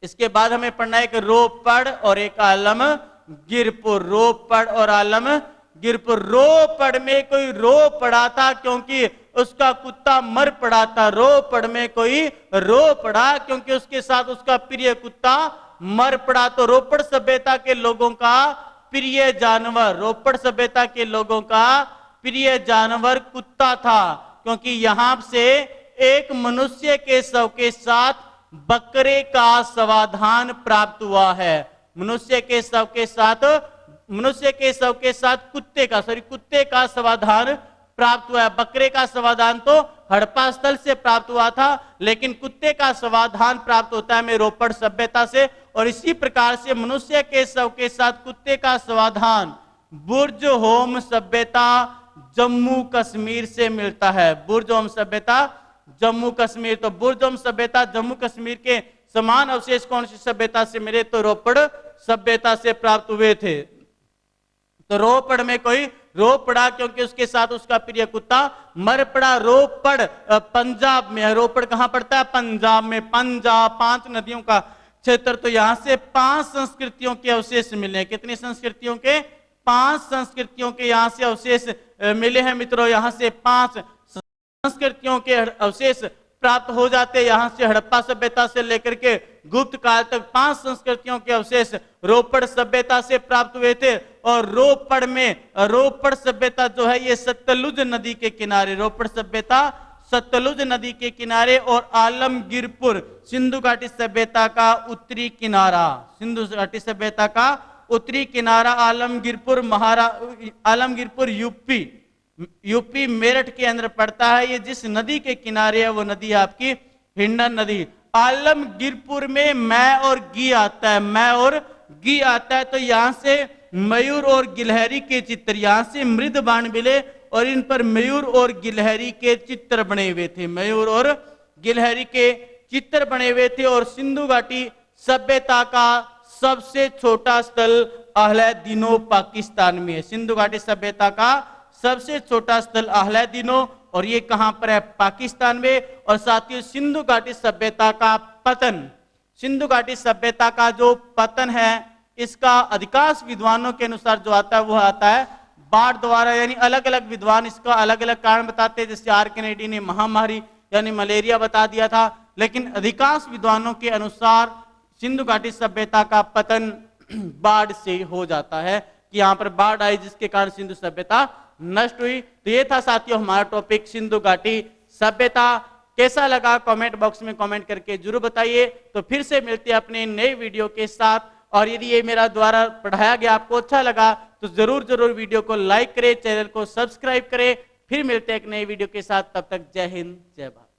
Speaker 1: इसके बाद हमें पढ़ना है एक रोपड़ और एक आलमगीरपुर। रोपड़ और आलमगीरपुर। रोपड़ में कोई रो पड़ा था क्योंकि उसका कुत्ता मर पड़ा था। रोपड़ में कोई रो पड़ा क्योंकि उसके साथ उसका प्रिय कुत्ता मर पड़ा। तो रोपड़ सभ्यता के लोगों का प्रिय जानवर, रोपड़ सभ्यता के लोगों का प्रिय जानवर कुत्ता था, क्योंकि यहां से एक मनुष्य के शव के साथ बकरे का समाधान प्राप्त हुआ है। मनुष्य के शव के साथ कुत्ते का समाधान प्राप्त हुआ है। बकरे का समाधान तो हड़प्पा स्थल से प्राप्त हुआ था, लेकिन कुत्ते का समाधान प्राप्त होता है में रोपड़ सभ्यता से। और इसी प्रकार से मनुष्य के शव के साथ कुत्ते का समाधान बुर्ज होम सभ्यता जम्मू कश्मीर से मिलता है। बुर्ज होम सभ्यता जम्मू कश्मीर। तो बुर्ज होम सभ्यता जम्मू कश्मीर के समान अवशेष कौन सी सभ्यता से मिले? तो रोपड़ सभ्यता से प्राप्त हुए थे। तो रोपड़ में कोई रो पड़ा क्योंकि उसके साथ उसका प्रिय कुत्ता मर पड़ा। रोपड़ पंजाब में है। रोपड़ कहां पड़ता है? पंजाब में। पंजाब 5 नदियों का क्षेत्र। तो यहां से 5 संस्कृतियों के अवशेष मिले हैं। कितनी संस्कृतियों के? 5 संस्कृतियों के यहां से अवशेष मिले हैं मित्रों। यहां से 5 संस्कृतियों के अवशेष प्राप्त हो जाते। यहां से हड़प्पा सभ्यता से लेकर के गुप्त काल तक 5 संस्कृतियों के अवशेष रोपड़ सभ्यता से प्राप्त हुए थे। और रोपड़ सभ्यता जो है ये सतलुज नदी के किनारे, रोपड़ सभ्यता सतलुज नदी के किनारे। और आलमगीरपुर सिंधु घाटी सभ्यता का उत्तरी किनारा, सिंधु घाटी सभ्यता का उत्तरी किनारा आलमगीरपुर यूपी मेरठ के अंदर पड़ता है। ये जिस नदी के किनारे है वो नदी है आपकी हिंडन नदी। आलमगीरपुर में मैं और गी आता है, मैं और गी आता है। तो यहां से मयूर और गिलहरी के चित्र, यहां से मृद बाण मिले और इन पर मयूर और गिलहरी के चित्र बने हुए थे। मयूर और गिलहरी के चित्र बने हुए थे। और सिंधु घाटी सभ्यता का सबसे छोटा स्थल अहलैदिनो पाकिस्तान में है। सिंधु घाटी सभ्यता का सबसे छोटा स्थल अहलैदिनो, और ये कहां पर है? पाकिस्तान में। और साथियों सिंधु घाटी सभ्यता का पतन, सिंधु घाटी सभ्यता का जो पतन है इसका अधिकांश विद्वानों के अनुसार जो आता है वो आता है बाढ़ द्वारा। यानी अलग अलग विद्वान इसका अलग अलग कारण बताते हैं। जैसे आर कैनेडी ने महामारी यानी मलेरिया बता दिया था, लेकिन अधिकांश विद्वानों के अनुसार सिंधु घाटी सभ्यता का पतन बाढ़ से हो जाता है, कि यहाँ पर बाढ़ आई जिसके कारण सिंधु सभ्यता नष्ट हुई। तो ये था साथियों हमारा टॉपिक सिंधु घाटी सभ्यता। कैसा लगा कमेंट बॉक्स में कमेंट करके जरूर बताइए। तो फिर से मिलते हैं अपने नए वीडियो के साथ। और यदि ये मेरा द्वारा पढ़ाया गया आपको अच्छा लगा तो जरूर वीडियो को लाइक करें, चैनल को सब्सक्राइब करें। फिर मिलते हैं एक नए वीडियो के साथ। तब तक जय हिंद, जय भारत।